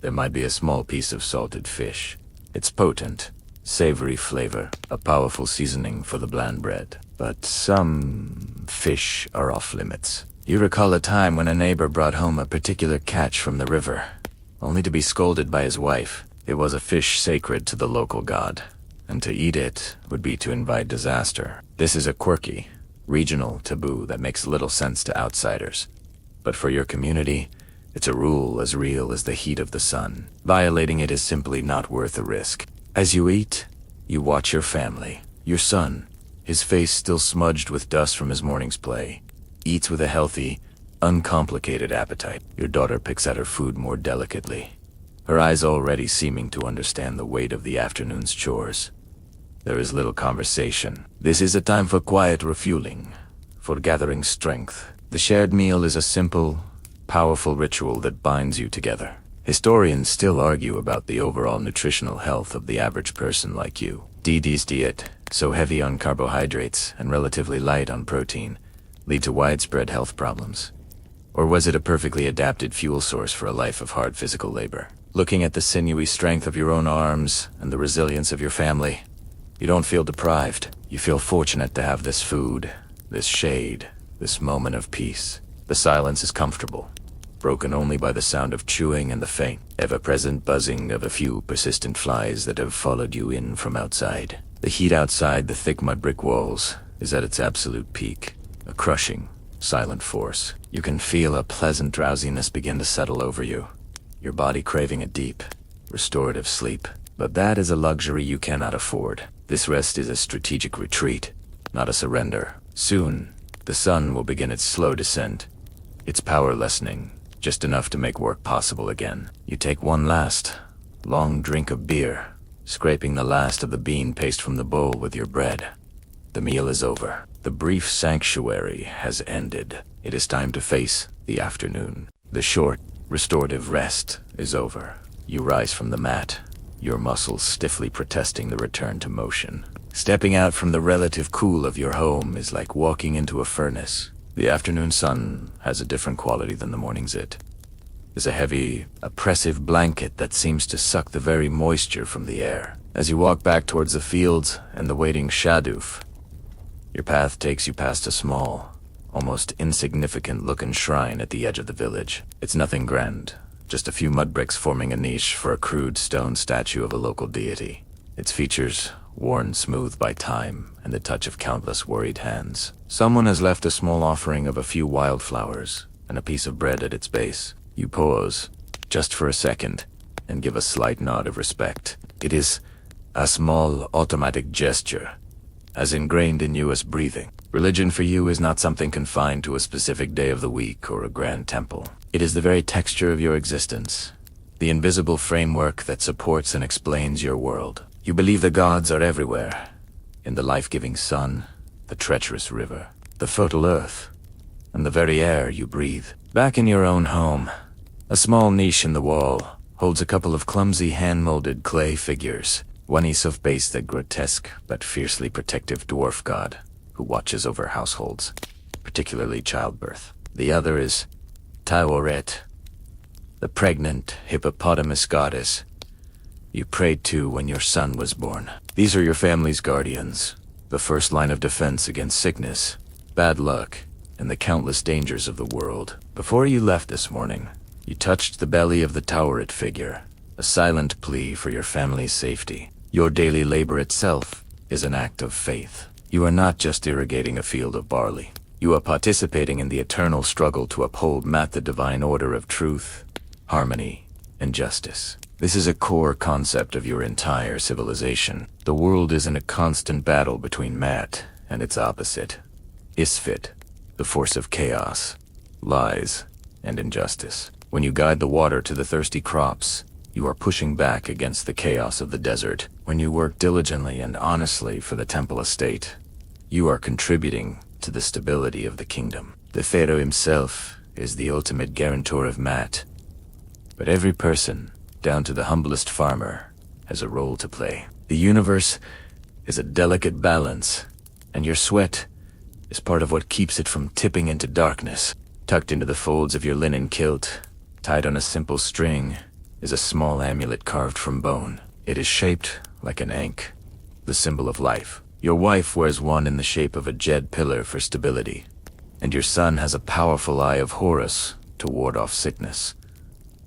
there might be a small piece of salted fish. Its potent, savory flavor, a powerful seasoning for the bland bread. But some fish are off limits. You recall a time when a neighbor brought home a particular catch from the river, only to be scolded by his wife. It was a fish sacred to the local god, and to eat it would be to invite disaster. This is a quirky, regional taboo that makes little sense to outsiders. But for your community, it's a rule as real as the heat of the sun. Violating it is simply not worth the risk. As you eat, you watch your family. Your son, his face still smudged with dust from his morning's play, eats with a healthy, uncomplicated appetite. Your daughter picks at her food more delicately, her eyes already seeming to understand the weight of the afternoon's chores. There is little conversation. This is a time for quiet refueling, for gathering strength. The shared meal is a simple, powerful ritual that binds you together. Historians still argue about the overall nutritional health of the average person like you. DD's diet, so heavy on carbohydrates and relatively light on protein, lead to widespread health problems. Or was it a perfectly adapted fuel source for a life of hard physical labor? Looking at the sinewy strength of your own arms and the resilience of your family, you don't feel deprived. You feel fortunate to have this food, this shade, this moment of peace. The silence is comfortable, broken only by the sound of chewing and the faint, ever-present buzzing of a few persistent flies that have followed you in from outside. The heat outside the thick mud brick walls is at its absolute peak, a crushing, silent force. You can feel a pleasant drowsiness begin to settle over you, your body craving a deep, restorative sleep. But that is a luxury you cannot afford. This rest is a strategic retreat, not a surrender. Soon, the sun will begin its slow descent, its power lessening, just enough to make work possible again. You take one last, long drink of beer, scraping the last of the bean paste from the bowl with your bread. The meal is over. The brief sanctuary has ended. It is time to face the afternoon. The short, restorative rest is over. You rise from the mat, your muscles stiffly protesting the return to motion. Stepping out from the relative cool of your home is like walking into a furnace. The afternoon sun has a different quality than the morning's it. There's a heavy, oppressive blanket that seems to suck the very moisture from the air. As you walk back towards the fields and the waiting shadoof, your path takes you past a small, almost insignificant-looking shrine at the edge of the village. It's nothing grand, just a few mud bricks forming a niche for a crude stone statue of a local deity. Its features worn smooth by time and the touch of countless worried hands. Someone has left a small offering of a few wildflowers and a piece of bread at its base. You pause, just for a second, and give a slight nod of respect. It is a small automatic gesture, as ingrained in you as breathing. Religion for you is not something confined to a specific day of the week or a grand temple. It is the very texture of your existence, the invisible framework that supports and explains your world. You believe the gods are everywhere, in the life-giving sun, the treacherous river, the fertile earth, and the very air you breathe. Back in your own home, a small niche in the wall holds a couple of clumsy hand-molded clay figures. One is of base the grotesque but fiercely protective dwarf god who watches over households, particularly childbirth. The other is Tauret, the pregnant hippopotamus goddess you prayed to when your son was born. These are your family's guardians, the first line of defense against sickness, bad luck, and the countless dangers of the world. Before you left this morning, you touched the belly of the Tauret figure, a silent plea for your family's safety. Your daily labor itself is an act of faith. You are not just irrigating a field of barley. You are participating in the eternal struggle to uphold the divine order of truth, harmony, and justice. This is a core concept of your entire civilization. The world is in a constant battle between Mat and its opposite, Isfit, the force of chaos, lies, and injustice. When you guide the water to the thirsty crops, you are pushing back against the chaos of the desert. When you work diligently and honestly for the temple estate, you are contributing to the stability of the kingdom. The pharaoh himself is the ultimate guarantor of Mat, but every person, down to the humblest farmer, has a role to play. The universe is a delicate balance, and your sweat is part of what keeps it from tipping into darkness. Tucked into the folds of your linen kilt, tied on a simple string, is a small amulet carved from bone. It is shaped like an ankh, the symbol of life. Your wife wears one in the shape of a jed pillar for stability, and your son has a powerful eye of Horus to ward off sickness.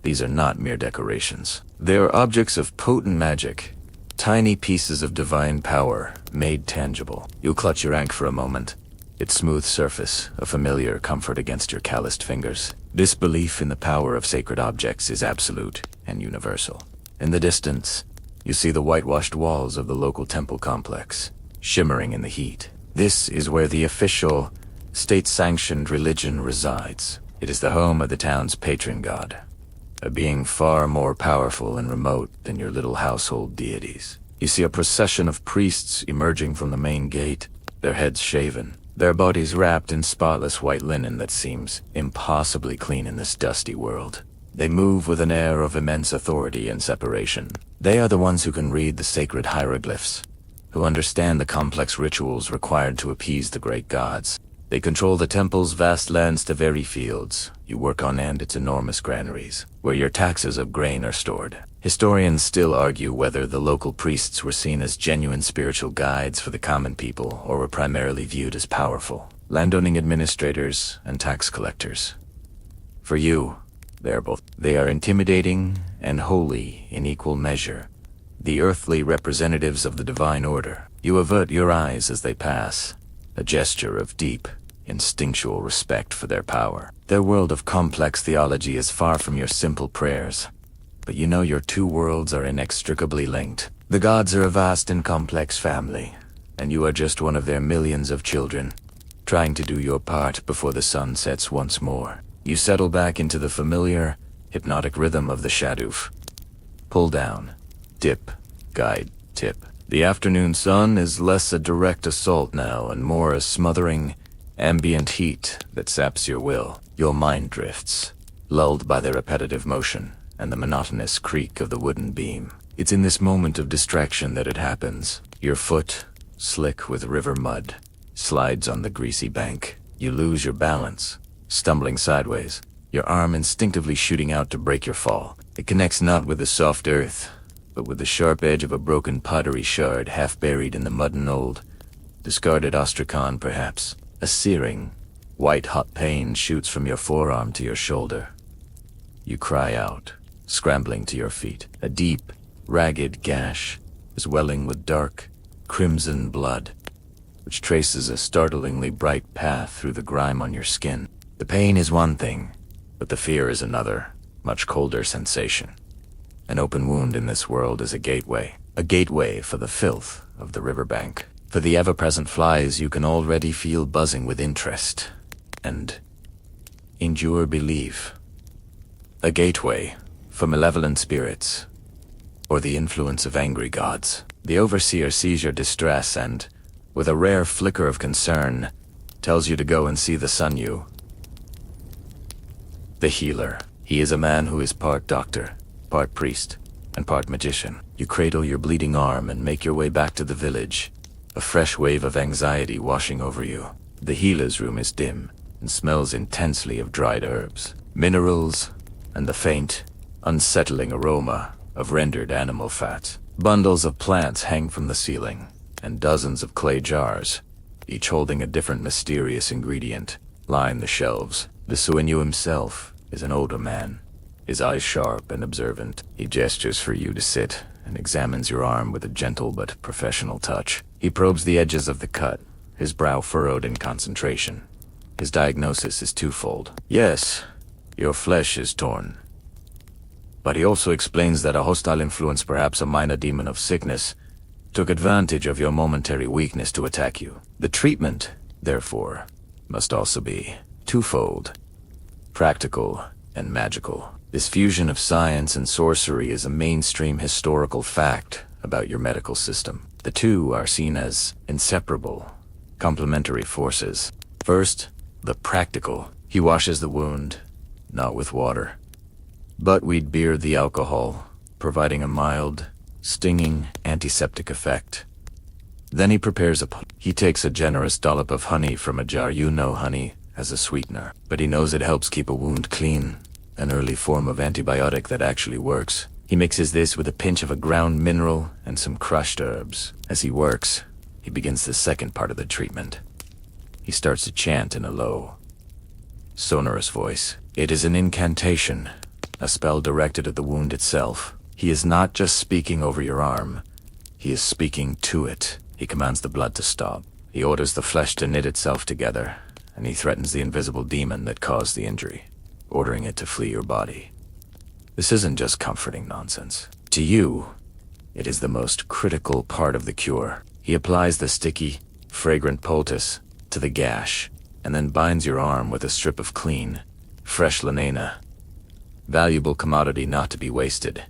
These are not mere decorations. They are objects of potent magic, tiny pieces of divine power made tangible. You clutch your ankh for a moment, its smooth surface a familiar comfort against your calloused fingers. This belief in the power of sacred objects is absolute and universal. In the distance, you see the whitewashed walls of the local temple complex, shimmering in the heat. This is where the official, state-sanctioned religion resides. It is the home of the town's patron god, a being far more powerful and remote than your little household deities. You see a procession of priests emerging from the main gate, their heads shaven, their bodies wrapped in spotless white linen that seems impossibly clean in this dusty world. They move with an air of immense authority and separation. They are the ones who can read the sacred hieroglyphs, who understand the complex rituals required to appease the great gods. They control the temple's vast lands to very fields you work on and its enormous granaries, where your taxes of grain are stored. Historians still argue whether the local priests were seen as genuine spiritual guides for the common people or were primarily viewed as powerful landowning administrators and tax collectors. For you, they are both. They are intimidating and holy in equal measure, the earthly representatives of the divine order. You avert your eyes as they pass, a gesture of deep, instinctual respect for their power. Their world of complex theology is far from your simple prayers, but you know your two worlds are inextricably linked. The gods are a vast and complex family, and you are just one of their millions of children, trying to do your part before the sun sets once more. You settle back into the familiar, hypnotic rhythm of the Shaduf. Pull down, dip, guide, tip. The afternoon sun is less a direct assault now and more a smothering, ambient heat that saps your will. Your mind drifts, lulled by the repetitive motion and the monotonous creak of the wooden beam. It's in this moment of distraction that it happens. Your foot, slick with river mud, slides on the greasy bank. You lose your balance, stumbling sideways, your arm instinctively shooting out to break your fall. It connects not with the soft earth, but with the sharp edge of a broken pottery shard half buried in the mud and old, discarded ostrakhan perhaps. A searing, white-hot pain shoots from your forearm to your shoulder. You cry out, scrambling to your feet. A deep, ragged gash is welling with dark, crimson blood, which traces a startlingly bright path through the grime on your skin. The pain is one thing, but the fear is another, much colder sensation. An open wound in this world is a gateway for the filth of the riverbank. For the ever-present flies you can already feel buzzing with interest and endure belief. A gateway for malevolent spirits or the influence of angry gods. The overseer sees your distress and, with a rare flicker of concern, tells you to go and see the Sunyu, the healer. He is a man who is part doctor, part priest, and part magician. You cradle your bleeding arm and make your way back to the village, a fresh wave of anxiety washing over you. The healer's room is dim and smells intensely of dried herbs. minerals, and the faint, unsettling aroma of rendered animal fat. Bundles of plants hang from the ceiling, and dozens of clay jars, each holding a different mysterious ingredient, line the shelves. The Sueño himself is an older man, his eyes sharp and observant. He gestures for you to sit and examines your arm with a gentle but professional touch. He probes the edges of the cut, his brow furrowed in concentration. His diagnosis is twofold. Yes, your flesh is torn. But he also explains that a hostile influence, perhaps a minor demon of sickness, took advantage of your momentary weakness to attack you. The treatment, therefore, must also be twofold: practical and magical. This fusion of science and sorcery is a mainstream historical fact about your medical system. The two are seen as inseparable, complementary forces. First, the practical. He washes the wound, not with water, but we'd beard the alcohol, providing a mild, stinging antiseptic effect. Then he prepares he takes a generous dollop of honey from a jar. You know honey as a sweetener, but he knows it helps keep a wound clean, an early form of antibiotic that actually works. He mixes this with a pinch of a ground mineral and some crushed herbs. As he works, he begins the second part of the treatment. He starts to chant in a low, sonorous voice. It is an incantation, a spell directed at the wound itself. He is not just speaking over your arm, he is speaking to it. He commands the blood to stop. He orders the flesh to knit itself together, and he threatens the invisible demon that caused the injury, ordering it to flee your body. This isn't just comforting nonsense. To you, it is the most critical part of the cure. He applies the sticky, fragrant poultice to the gash, and then binds your arm with a strip of clean, fresh lanena, valuable commodity not to be wasted.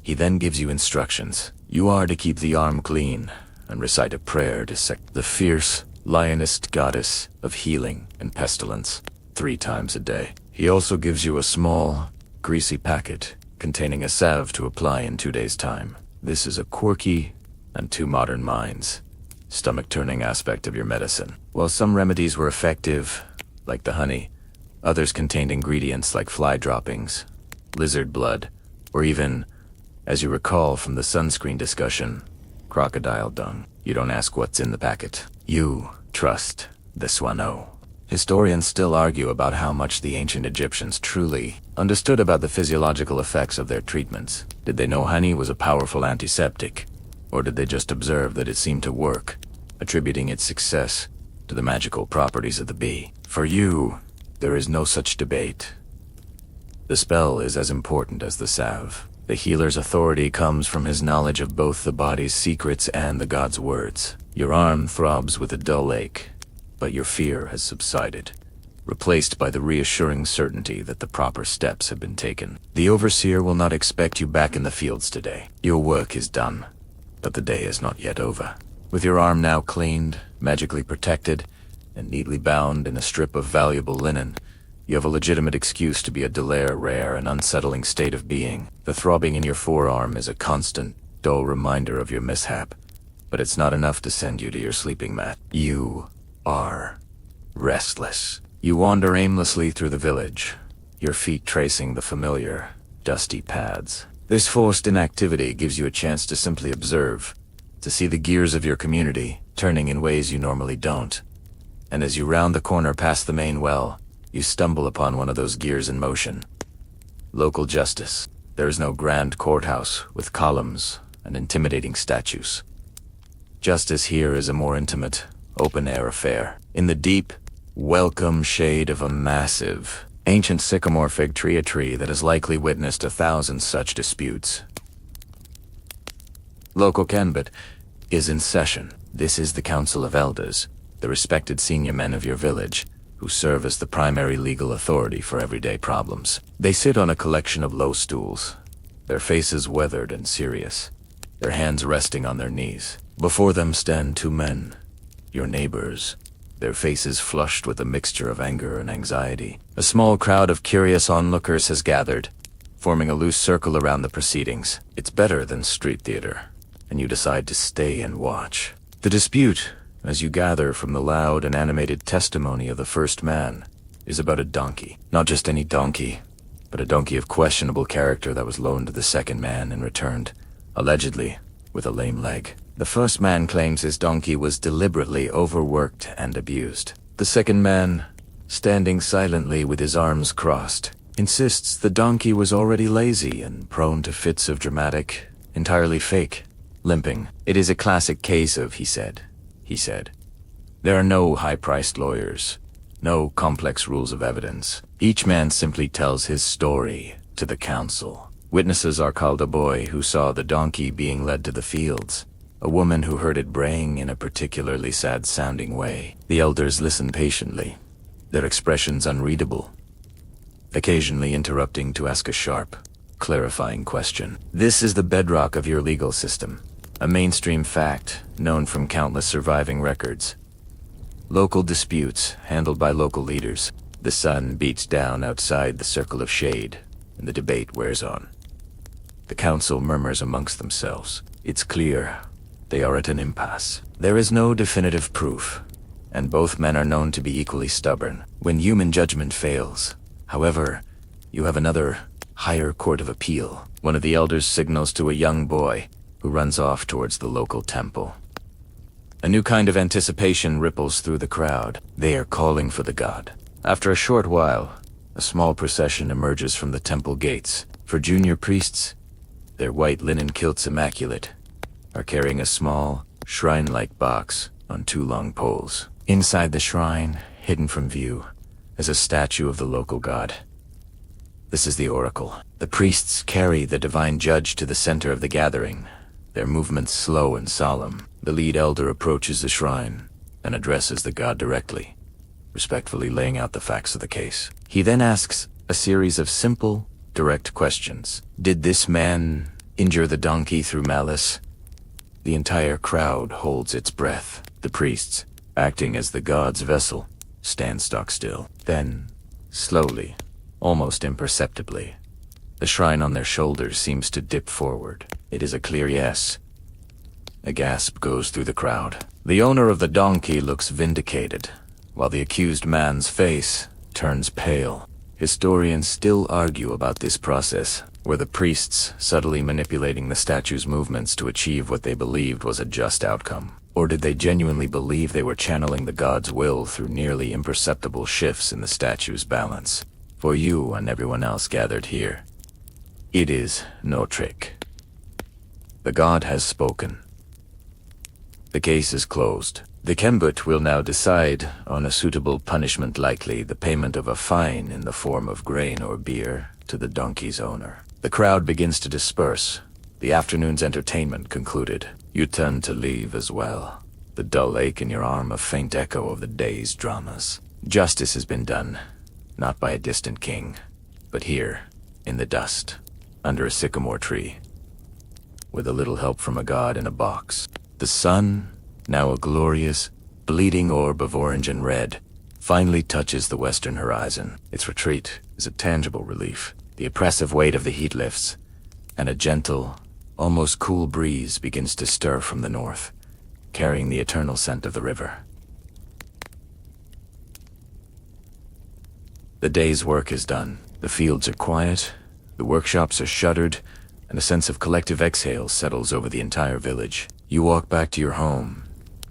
He then gives you instructions. You are to keep the arm clean and recite a prayer to the fierce, lioness goddess of healing and pestilence 3 times a day. He also gives you a small, greasy packet containing a salve to apply in 2 days' time. This is a quirky, and to modern minds, stomach-turning aspect of your medicine. While some remedies were effective, like the honey, others contained ingredients like fly droppings, lizard blood, or even, as you recall from the sunscreen discussion, crocodile dung. You don't ask what's in the packet. You trust the Sueño. Historians still argue about how much the ancient Egyptians truly understood about the physiological effects of their treatments. Did they know honey was a powerful antiseptic, or did they just observe that it seemed to work, attributing its success to the magical properties of the bee? For you, there is no such debate. The spell is as important as the salve. The healer's authority comes from his knowledge of both the body's secrets and the god's words. Your arm throbs with a dull ache, but your fear has subsided, replaced by the reassuring certainty that the proper steps have been taken. The overseer will not expect you back in the fields today. Your work is done, but the day is not yet over. With your arm now cleaned, magically protected, and neatly bound in a strip of valuable linen, you have a legitimate excuse to be a delare rare and unsettling state of being. The throbbing in your forearm is a constant, dull reminder of your mishap, but it's not enough to send you to your sleeping mat. You are restless. You wander aimlessly through the village, your feet tracing the familiar, dusty paths. This forced inactivity gives you a chance to simply observe, to see the gears of your community turning in ways you normally don't. And as you round the corner past the main well, you stumble upon one of those gears in motion. Local justice. There is no grand courthouse with columns and intimidating statues. Justice here is a more intimate, open-air affair. In the deep, welcome shade of a massive, ancient sycamore fig tree, a tree that has likely witnessed 1,000 such disputes. Local canbit is in session. This is the Council of Elders, the respected senior men of your village, who serve as the primary legal authority for everyday problems. They sit on a collection of low stools, their faces weathered and serious, their hands resting on their knees. Before them stand 2 men, your neighbors, their faces flushed with a mixture of anger and anxiety. A small crowd of curious onlookers has gathered, forming a loose circle around the proceedings. It's better than street theater, and you decide to stay and watch. The dispute, as you gather from the loud and animated testimony of the first man, is about a donkey. Not just any donkey, but a donkey of questionable character that was loaned to the second man and returned, allegedly, with a lame leg. The first man claims his donkey was deliberately overworked and abused. The second man, standing silently with his arms crossed, insists the donkey was already lazy and prone to fits of dramatic, entirely fake, limping. It is a classic case of he said. There are no high-priced lawyers, no complex rules of evidence. Each man simply tells his story to the council. Witnesses are called a boy who saw the donkey being led to the fields, a woman who heard it braying in a particularly sad-sounding way. The elders listen patiently, their expressions unreadable, occasionally interrupting to ask a sharp, clarifying question. This is the bedrock of your legal system, a mainstream fact known from countless surviving records. Local disputes handled by local leaders. The sun beats down outside the circle of shade, and the debate wears on. The council murmurs amongst themselves. It's clear they are at an impasse. There is no definitive proof, and both men are known to be equally stubborn. When human judgment fails, however, you have another, higher court of appeal. One of the elders signals to a young boy, who runs off towards the local temple. A new kind of anticipation ripples through the crowd. They are calling for the god. After a short while, a small procession emerges from the temple gates. For junior priests, their white linen kilts immaculate, are carrying a small, shrine-like box on two long poles. Inside the shrine, hidden from view, is a statue of the local god. This is the oracle. The priests carry the divine judge to the center of the gathering, their movements slow and solemn. The lead elder approaches the shrine and addresses the god directly, respectfully laying out the facts of the case. He then asks a series of simple, direct questions. Did this man injure the donkey through malice? The entire crowd holds its breath. The priests, acting as the god's vessel, stand stock still. Then, slowly, almost imperceptibly, the shrine on their shoulders seems to dip forward. It is a clear yes. A gasp goes through the crowd. The owner of the donkey looks vindicated, while the accused man's face turns pale. Historians still argue about this process. Were the priests subtly manipulating the statue's movements to achieve what they believed was a just outcome? Or did they genuinely believe they were channeling the god's will through nearly imperceptible shifts in the statue's balance? For you and everyone else gathered here, it is no trick. The god has spoken. The case is closed. The Kembut will now decide on a suitable punishment, likely the payment of a fine in the form of grain or beer to the donkey's owner. The crowd begins to disperse. The afternoon's entertainment concluded. You turn to leave as well, the dull ache in your arm a faint echo of the day's dramas. Justice has been done, not by a distant king, but here, in the dust, under a sycamore tree, with a little help from a god in a box. The sun, now a glorious, bleeding orb of orange and red, finally touches the western horizon. Its retreat is a tangible relief. The oppressive weight of the heat lifts, and a gentle, almost cool breeze begins to stir from the north, carrying the eternal scent of the river. The day's work is done. The fields are quiet, the workshops are shuttered, and a sense of collective exhale settles over the entire village. You walk back to your home,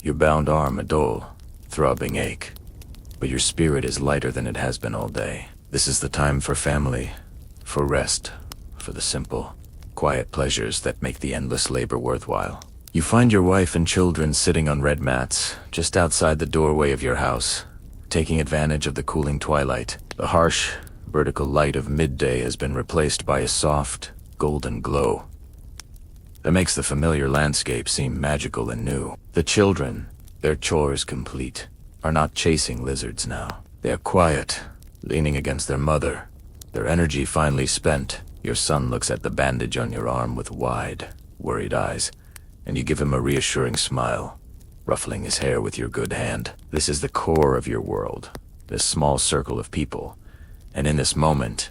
your bound arm a dull, throbbing ache, but your spirit is lighter than it has been all day. This is the time for family, for rest, for the simple, quiet pleasures that make the endless labor worthwhile. You find your wife and children sitting on red mats just outside the doorway of your house, taking advantage of the cooling twilight. The harsh, vertical light of midday has been replaced by a soft, golden glow that makes the familiar landscape seem magical and new. The children, their chores complete, are not chasing lizards now. They are quiet, leaning against their mother, their energy finally spent. Your son looks at the bandage on your arm with wide, worried eyes, and you give him a reassuring smile, ruffling his hair with your good hand. This is the core of your world, this small circle of people, and in this moment,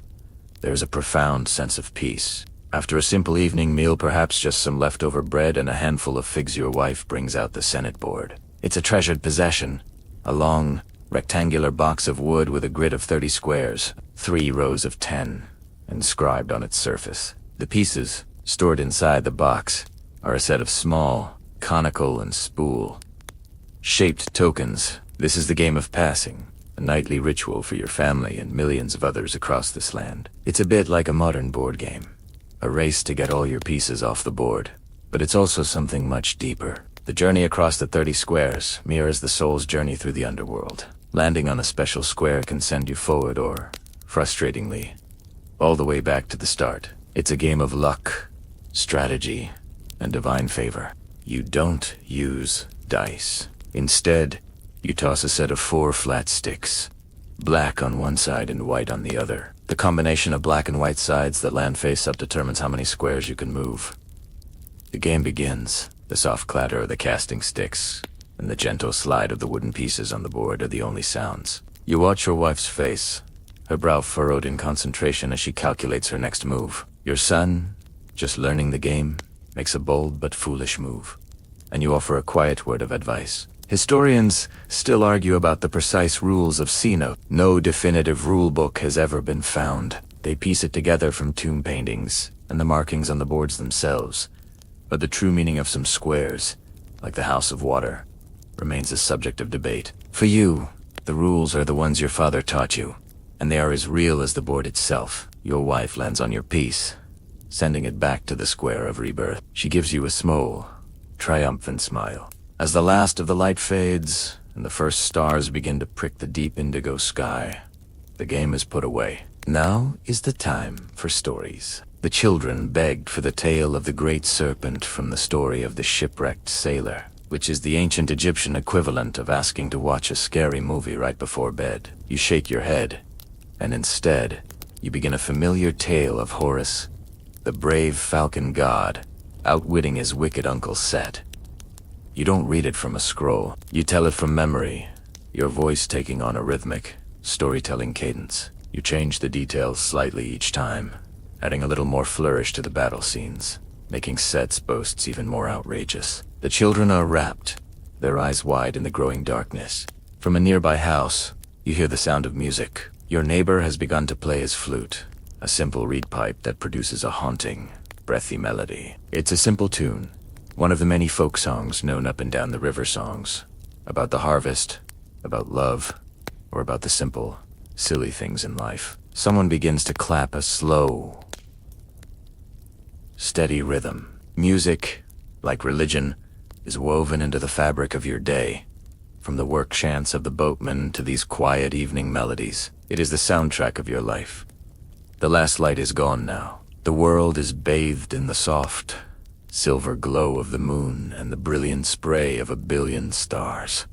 there is a profound sense of peace. After a simple evening meal, perhaps just some leftover bread and a handful of figs, your wife brings out the Senate board. It's a treasured possession, a long, Rectangular box of wood with a grid of 30 squares, 3 rows of 10, inscribed on its surface. The pieces, stored inside the box, are a set of small, conical and spool-shaped tokens. This is the game of passing, a nightly ritual for your family and millions of others across this land. It's a bit like a modern board game, a race to get all your pieces off the board. But it's also something much deeper. The journey across the 30 squares mirrors the soul's journey through the underworld. Landing on a special square can send you forward or, frustratingly, all the way back to the start. It's a game of luck, strategy, and divine favor. You don't use dice. Instead, you toss a set of 4 flat sticks, black on one side and white on the other. The combination of black and white sides that land face up determines how many squares you can move. The game begins. The soft clatter of the casting sticks and the gentle slide of the wooden pieces on the board are the only sounds. You watch your wife's face, her brow furrowed in concentration as she calculates her next move. Your son, just learning the game, makes a bold but foolish move, and you offer a quiet word of advice. Historians still argue about the precise rules of C-note. No definitive rule book has ever been found. They piece it together from tomb paintings and the markings on the boards themselves. But the true meaning of some squares, like the House of Water, remains a subject of debate. For you, the rules are the ones your father taught you, and they are as real as the board itself. Your wife lands on your piece, sending it back to the square of rebirth. She gives you a small, triumphant smile. As the last of the light fades and the first stars begin to prick the deep indigo sky, the game is put away. Now is the time for stories. The children begged for the tale of the great serpent from the story of the shipwrecked sailor, which is the ancient Egyptian equivalent of asking to watch a scary movie right before bed. You shake your head, and instead, you begin a familiar tale of Horus, the brave falcon god, outwitting his wicked uncle Set. You don't read it from a scroll. You tell it from memory, your voice taking on a rhythmic, storytelling cadence. You change the details slightly each time, adding a little more flourish to the battle scenes, making Set's boasts even more outrageous. The children are rapt, their eyes wide in the growing darkness. From a nearby house, you hear the sound of music. Your neighbor has begun to play his flute, a simple reed pipe that produces a haunting, breathy melody. It's a simple tune, one of the many folk songs known up and down the river songs, about the harvest, about love, or about the simple, silly things in life. Someone begins to clap a slow, steady rhythm. Music, like religion, is woven into the fabric of your day. From the work chants of the boatmen to these quiet evening melodies, it is the soundtrack of your life. The last light is gone now. The world is bathed in the soft, silver glow of the moon and the brilliant spray of a billion stars.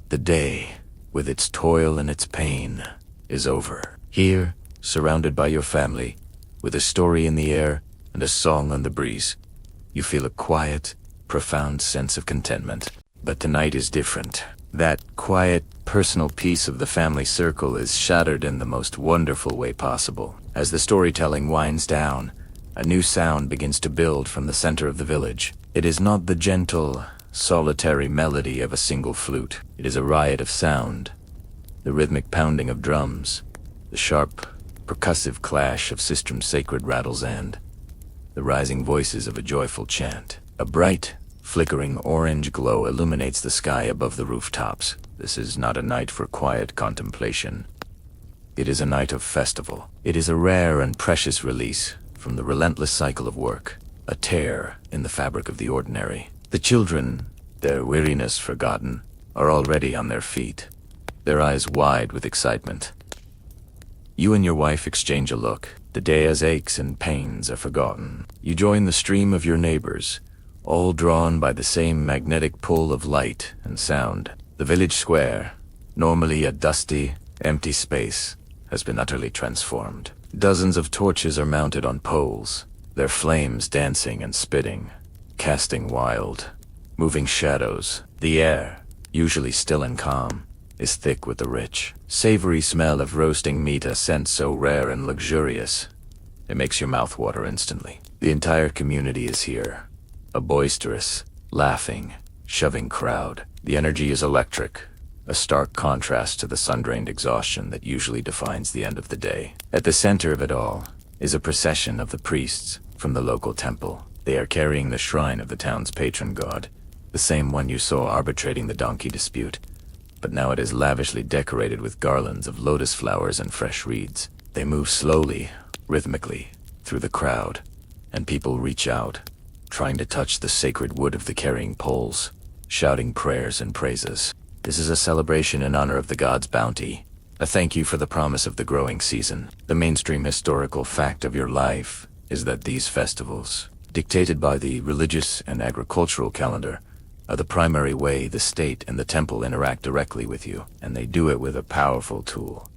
The day, with its toil and its pain, is over. Here, surrounded by your family, with a story in the air and a song on the breeze, you feel a quiet, profound sense of contentment. But tonight is different. That quiet, personal piece of the family circle is shattered in the most wonderful way possible. As the storytelling winds down, a new sound begins to build from the center of the village. It is not the gentle, solitary melody of a single flute. It is a riot of sound, the rhythmic pounding of drums, the sharp, percussive clash of Sistrum Sacred rattles and the rising voices of a joyful chant. A bright, flickering orange glow illuminates the sky above the rooftops. This is not a night for quiet contemplation. It is a night of festival. It is a rare and precious release from the relentless cycle of work, a tear in the fabric of the ordinary. The children, their weariness forgotten, are already on their feet, their eyes wide with excitement. You and your wife exchange a look. The day's aches and pains are forgotten. You join the stream of your neighbors, all drawn by the same magnetic pull of light and sound. The village square, normally a dusty, empty space, has been utterly transformed. Dozens of torches are mounted on poles, their flames dancing and spitting, casting wild, moving shadows. The air, usually still and calm, is thick with the rich, savory smell of roasting meat, a scent so rare and luxurious, it makes your mouth water instantly. The entire community is here, a boisterous, laughing, shoving crowd. The energy is electric, a stark contrast to the sun-drained exhaustion that usually defines the end of the day. At the center of it all is a procession of the priests from the local temple. They are carrying the shrine of the town's patron god, the same one you saw arbitrating the donkey dispute, but now it is lavishly decorated with garlands of lotus flowers and fresh reeds. They move slowly, rhythmically, through the crowd, and people reach out, trying to touch the sacred wood of the carrying poles, shouting prayers and praises. This is a celebration in honor of the god's bounty, a thank you for the promise of the growing season. The mainstream historical fact of your life is that these festivals, dictated by the religious and agricultural calendar, are the primary way the state and the temple interact directly with you, and they do it with a powerful tool: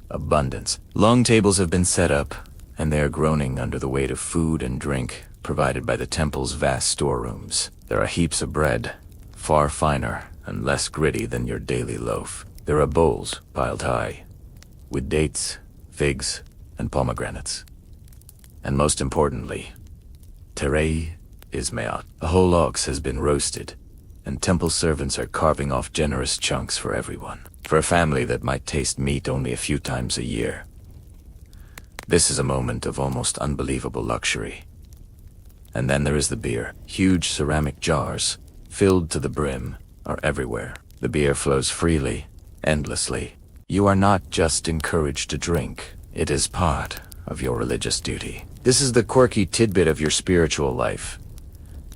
abundance. Long tables have been set up, and they are groaning under the weight of food and drink provided by the temple's vast storerooms. There are heaps of bread, far finer and less gritty than your daily loaf. There are bowls piled high, with dates, figs, and pomegranates. And most importantly, terei ismeat. A whole ox has been roasted, and temple servants are carving off generous chunks for everyone. For a family that might taste meat only a few times a year, this is a moment of almost unbelievable luxury. And then there is the beer. Huge ceramic jars, filled to the brim, are everywhere. The beer flows freely, endlessly. You are not just encouraged to drink, it is part of your religious duty. This is the quirky tidbit of your spiritual life,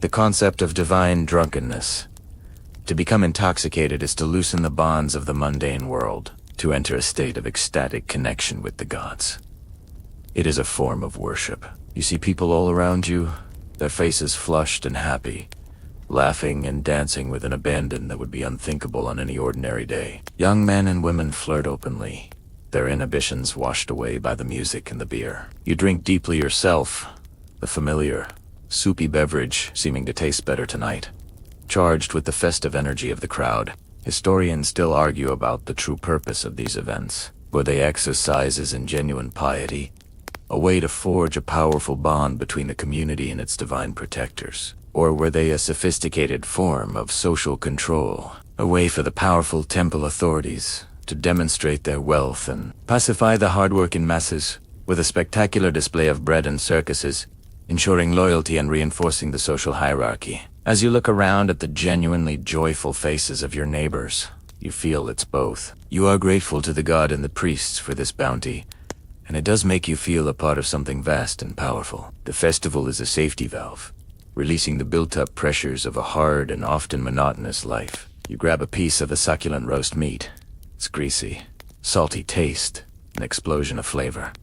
the concept of divine drunkenness. To become intoxicated is to loosen the bonds of the mundane world, to enter a state of ecstatic connection with the gods. It is a form of worship. You see people all around you, their faces flushed and happy, laughing and dancing with an abandon that would be unthinkable on any ordinary day. Young men and women flirt openly, their inhibitions washed away by the music and the beer. You drink deeply yourself, the familiar, soupy beverage seeming to taste better tonight. Charged with the festive energy of the crowd, historians still argue about the true purpose of these events. Were they exercises in genuine piety, a way to forge a powerful bond between the community and its divine protectors? Or were they a sophisticated form of social control, a way for the powerful temple authorities to demonstrate their wealth and pacify the hardworking masses with a spectacular display of bread and circuses, ensuring loyalty and reinforcing the social hierarchy? As you look around at the genuinely joyful faces of your neighbors, you feel it's both. You are grateful to the god and the priests for this bounty, and it does make you feel a part of something vast and powerful. The festival is a safety valve, releasing the built-up pressures of a hard and often monotonous life. You grab a piece of the succulent roast meat. It's greasy, salty taste, an explosion of flavor.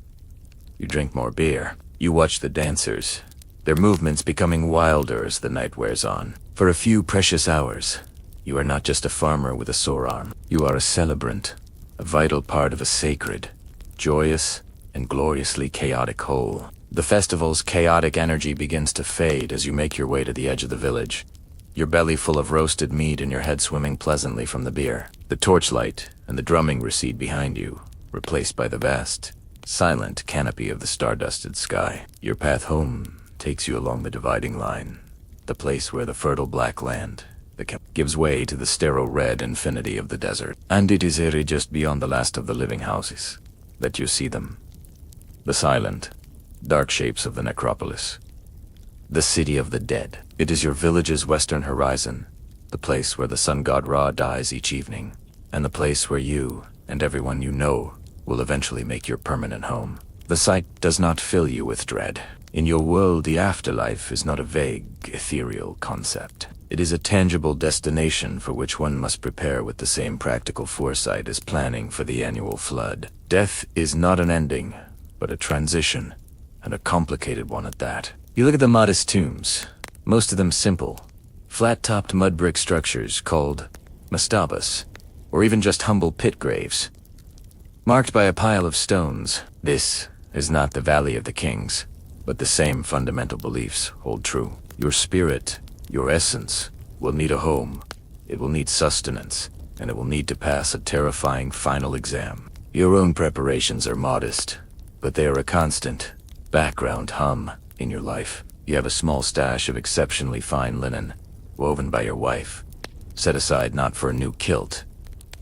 You drink more beer. You watch the dancers, their movements becoming wilder as the night wears on. For a few precious hours, you are not just a farmer with a sore arm. You are a celebrant, a vital part of a sacred, joyous, and gloriously chaotic whole. The festival's chaotic energy begins to fade as you make your way to the edge of the village, your belly full of roasted meat and your head swimming pleasantly from the beer. The torchlight and the drumming recede behind you, replaced by the vast, silent canopy of the star-dusted sky. Your path home takes you along the dividing line, the place where the fertile black land gives way to the sterile red infinity of the desert. And it is here, just beyond the last of the living houses, that you see them. The silent, dark shapes of the necropolis. The city of the dead. It is your village's western horizon, the place where the sun god Ra dies each evening, and the place where you and everyone you know will eventually make your permanent home. The sight does not fill you with dread. In your world, the afterlife is not a vague, ethereal concept. It is a tangible destination for which one must prepare with the same practical foresight as planning for the annual flood. Death is not an ending, but a transition, and a complicated one at that. You look at the modest tombs, most of them simple, flat-topped mud brick structures called mastabas, or even just humble pit graves, marked by a pile of stones. This is not the Valley of the Kings, but the same fundamental beliefs hold true. Your spirit, your essence, will need a home. It will need sustenance, and it will need to pass a terrifying final exam. Your own preparations are modest, but they are a constant background hum in your life. You have a small stash of exceptionally fine linen, woven by your wife, set aside not for a new kilt,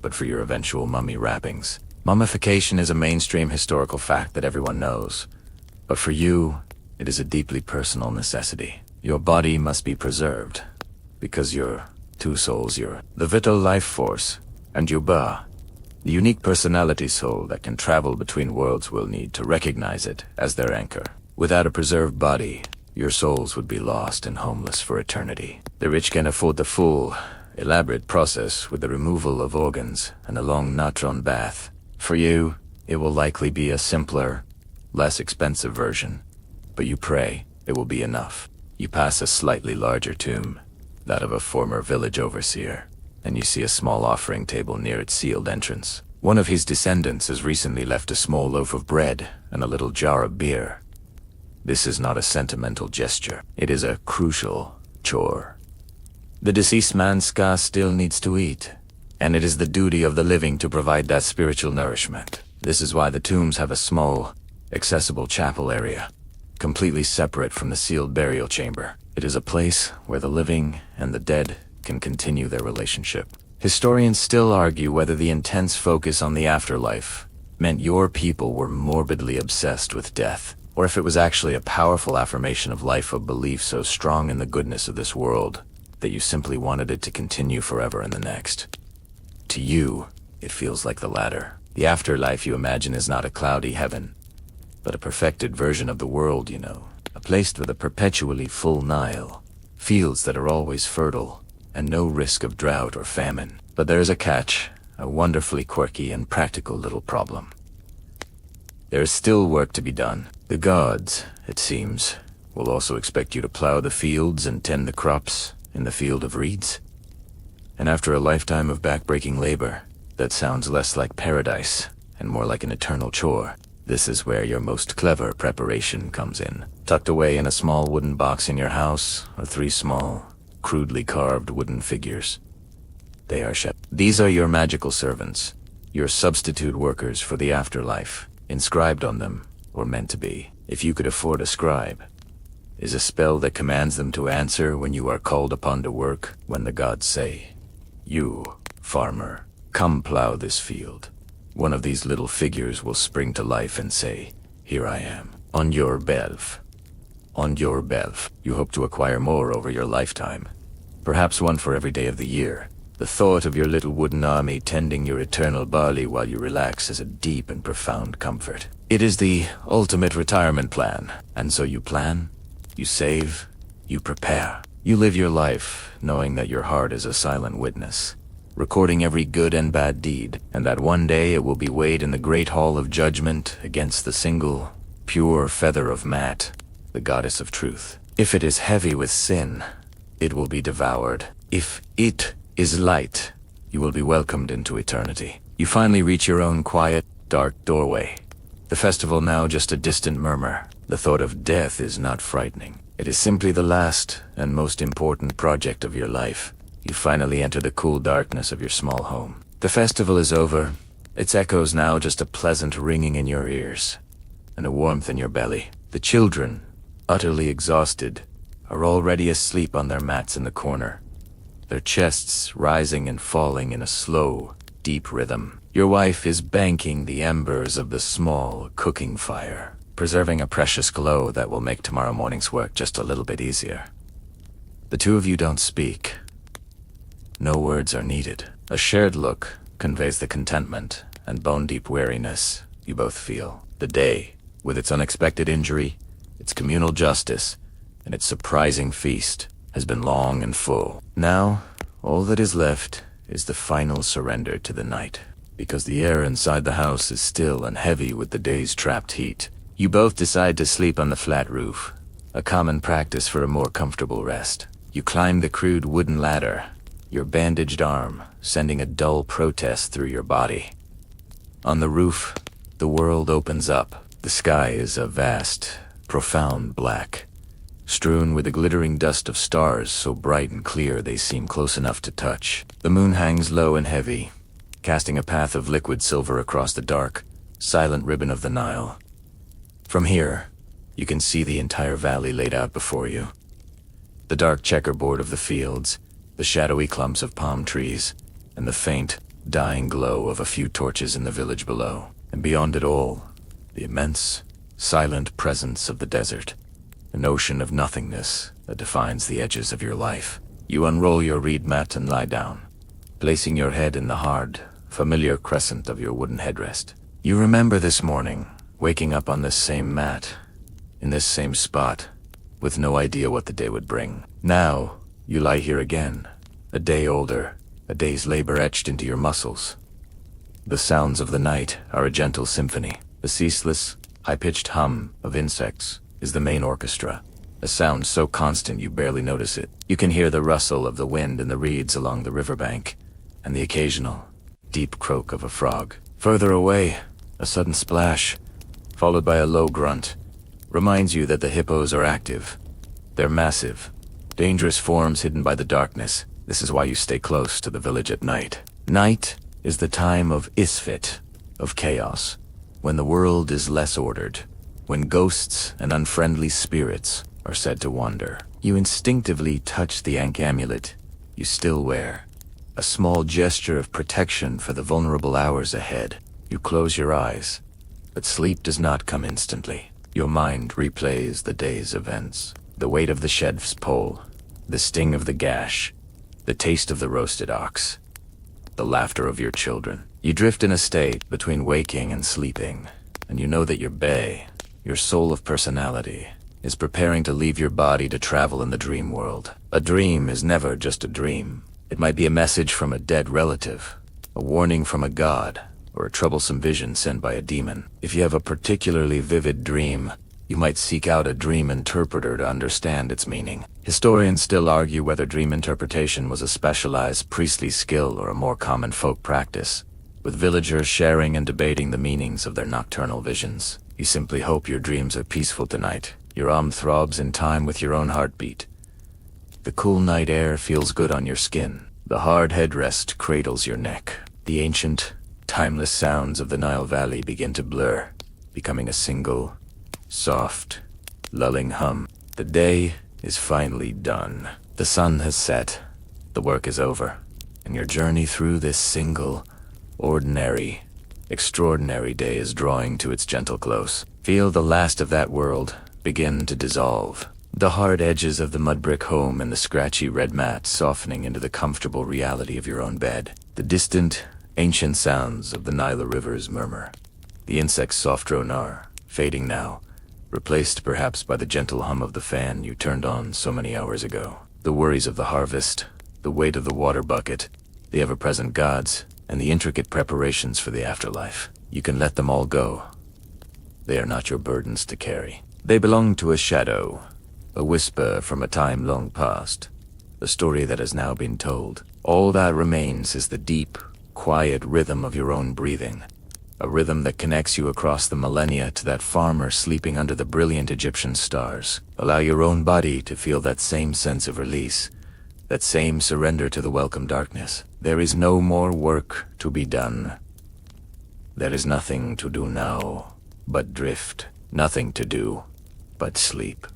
but for your eventual mummy wrappings. Mummification is a mainstream historical fact that everyone knows, but for you, it is a deeply personal necessity. Your body must be preserved, because you're two souls. You're the vital life force, and Yuba, the unique personality soul that can travel between worlds, will need to recognize it as their anchor. Without a preserved body, your souls would be lost and homeless for eternity. The rich can afford the full, elaborate process with the removal of organs and a long natron bath. For you, it will likely be a simpler, less expensive version, but you pray it will be enough. You pass a slightly larger tomb, that of a former village overseer, and you see a small offering table near its sealed entrance. One of his descendants has recently left a small loaf of bread and a little jar of beer. This is not a sentimental gesture. It is a crucial chore. The deceased man's ska still needs to eat, and it is the duty of the living to provide that spiritual nourishment. This is why the tombs have a small, accessible chapel area, completely separate from the sealed burial chamber. It is a place where the living and the dead can continue their relationship. Historians still argue whether the intense focus on the afterlife meant your people were morbidly obsessed with death, or if it was actually a powerful affirmation of life, a belief so strong in the goodness of this world that you simply wanted it to continue forever in the next. To you, it feels like the latter. The afterlife you imagine is not a cloudy heaven, but a perfected version of the world, a place with a perpetually full Nile, fields that are always fertile, and no risk of drought or famine. But there is a catch, a wonderfully quirky and practical little problem. There is still work to be done. The gods, it seems, will also expect you to plow the fields and tend the crops in the field of reeds. And after a lifetime of backbreaking labor, that sounds less like paradise and more like an eternal chore. This is where your most clever preparation comes in. Tucked away in a small wooden box in your house are 3 small, crudely carved wooden figures. They are These are your magical servants, your substitute workers for the afterlife. Inscribed on them, or meant to be, if you could afford a scribe, is a spell that commands them to answer when you are called upon to work. When the gods say, "You, farmer, come plow this field," one of these little figures will spring to life and say, "Here I am, on your belf." On your belf. You hope to acquire more over your lifetime, perhaps one for every day of the year. The thought of your little wooden army tending your eternal barley while you relax is a deep and profound comfort. It is the ultimate retirement plan. And so you plan, you save, you prepare. You live your life knowing that your heart is a silent witness, recording every good and bad deed, and that one day it will be weighed in the great hall of judgment against the single, pure feather of Mat, the goddess of truth. If it is heavy with sin, it will be devoured. If it is light, you will be welcomed into eternity. You finally reach your own quiet, dark doorway. The festival now just a distant murmur. The thought of death is not frightening. It is simply the last and most important project of your life. You finally enter the cool darkness of your small home. The festival is over. Its echoes now just a pleasant ringing in your ears, and a warmth in your belly. The children, utterly exhausted, are already asleep on their mats in the corner, their chests rising and falling in a slow, deep rhythm. Your wife is banking the embers of the small cooking fire, preserving a precious glow that will make tomorrow morning's work just a little bit easier. The two of you don't speak. No words are needed. A shared look conveys the contentment and bone-deep weariness you both feel. The day, with its unexpected injury, its communal justice, and its surprising feast, has been long and full. Now, all that is left is the final surrender to the night. Because the air inside the house is still and heavy with the day's trapped heat, you both decide to sleep on the flat roof, a common practice for a more comfortable rest. You climb the crude wooden ladder, your bandaged arm sending a dull protest through your body. On the roof, the world opens up. The sky is a vast, profound black, strewn with a glittering dust of stars so bright and clear they seem close enough to touch. The moon hangs low and heavy, casting a path of liquid silver across the dark, silent ribbon of the Nile. From here, you can see the entire valley laid out before you. The dark checkerboard of the fields, the shadowy clumps of palm trees, and the faint, dying glow of a few torches in the village below. And beyond it all, the immense, silent presence of the desert, an ocean of nothingness that defines the edges of your life. You unroll your reed mat and lie down, placing your head in the hard, familiar crescent of your wooden headrest. You remember this morning, waking up on this same mat, in this same spot, with no idea what the day would bring. Now, you lie here again, a day older, a day's labor etched into your muscles. The sounds of the night are a gentle symphony. The ceaseless, high-pitched hum of insects is the main orchestra, a sound so constant you barely notice it. You can hear the rustle of the wind in the reeds along the riverbank, and the occasional, deep croak of a frog. Further away, a sudden splash, followed by a low grunt, reminds you that the hippos are active. They're massive, dangerous forms hidden by the darkness. This is why you stay close to the village at night. Night is the time of isfit, of chaos, when the world is less ordered, when ghosts and unfriendly spirits are said to wander. You instinctively touch the Ankh amulet you still wear, a small gesture of protection for the vulnerable hours ahead. You close your eyes, but sleep does not come instantly. Your mind replays the day's events, the weight of the shed's pole, the sting of the gash, the taste of the roasted ox, the laughter of your children. You drift in a state between waking and sleeping, and you know that your bay, your soul of personality, is preparing to leave your body to travel in the dream world. A dream is never just a dream. It might be a message from a dead relative, a warning from a god, or a troublesome vision sent by a demon. If you have a particularly vivid dream, you might seek out a dream interpreter to understand its meaning. Historians still argue whether dream interpretation was a specialized priestly skill or a more common folk practice, with villagers sharing and debating the meanings of their nocturnal visions. You simply hope your dreams are peaceful tonight. Your arm throbs in time with your own heartbeat. The cool night air feels good on your skin. The hard headrest cradles your neck. The ancient, timeless sounds of the Nile Valley begin to blur, becoming a single, soft, lulling hum. The day is finally done. The sun has set, the work is over, and your journey through this single, ordinary, extraordinary day is drawing to its gentle close. Feel the last of that world begin to dissolve. The hard edges of the mud brick home and the scratchy red mat softening into the comfortable reality of your own bed. The distant, ancient sounds of the Nile River's murmur. The insect's soft dronar, fading now, replaced perhaps by the gentle hum of the fan you turned on so many hours ago. The worries of the harvest, the weight of the water bucket, the ever-present gods, and the intricate preparations for the afterlife. You can let them all go. They are not your burdens to carry. They belong to a shadow, a whisper from a time long past, a story that has now been told. All that remains is the deep, quiet rhythm of your own breathing, a rhythm that connects you across the millennia to that farmer sleeping under the brilliant Egyptian stars. Allow your own body to feel that same sense of release, that same surrender to the welcome darkness. There is no more work to be done. There is nothing to do now but drift, nothing to do but sleep.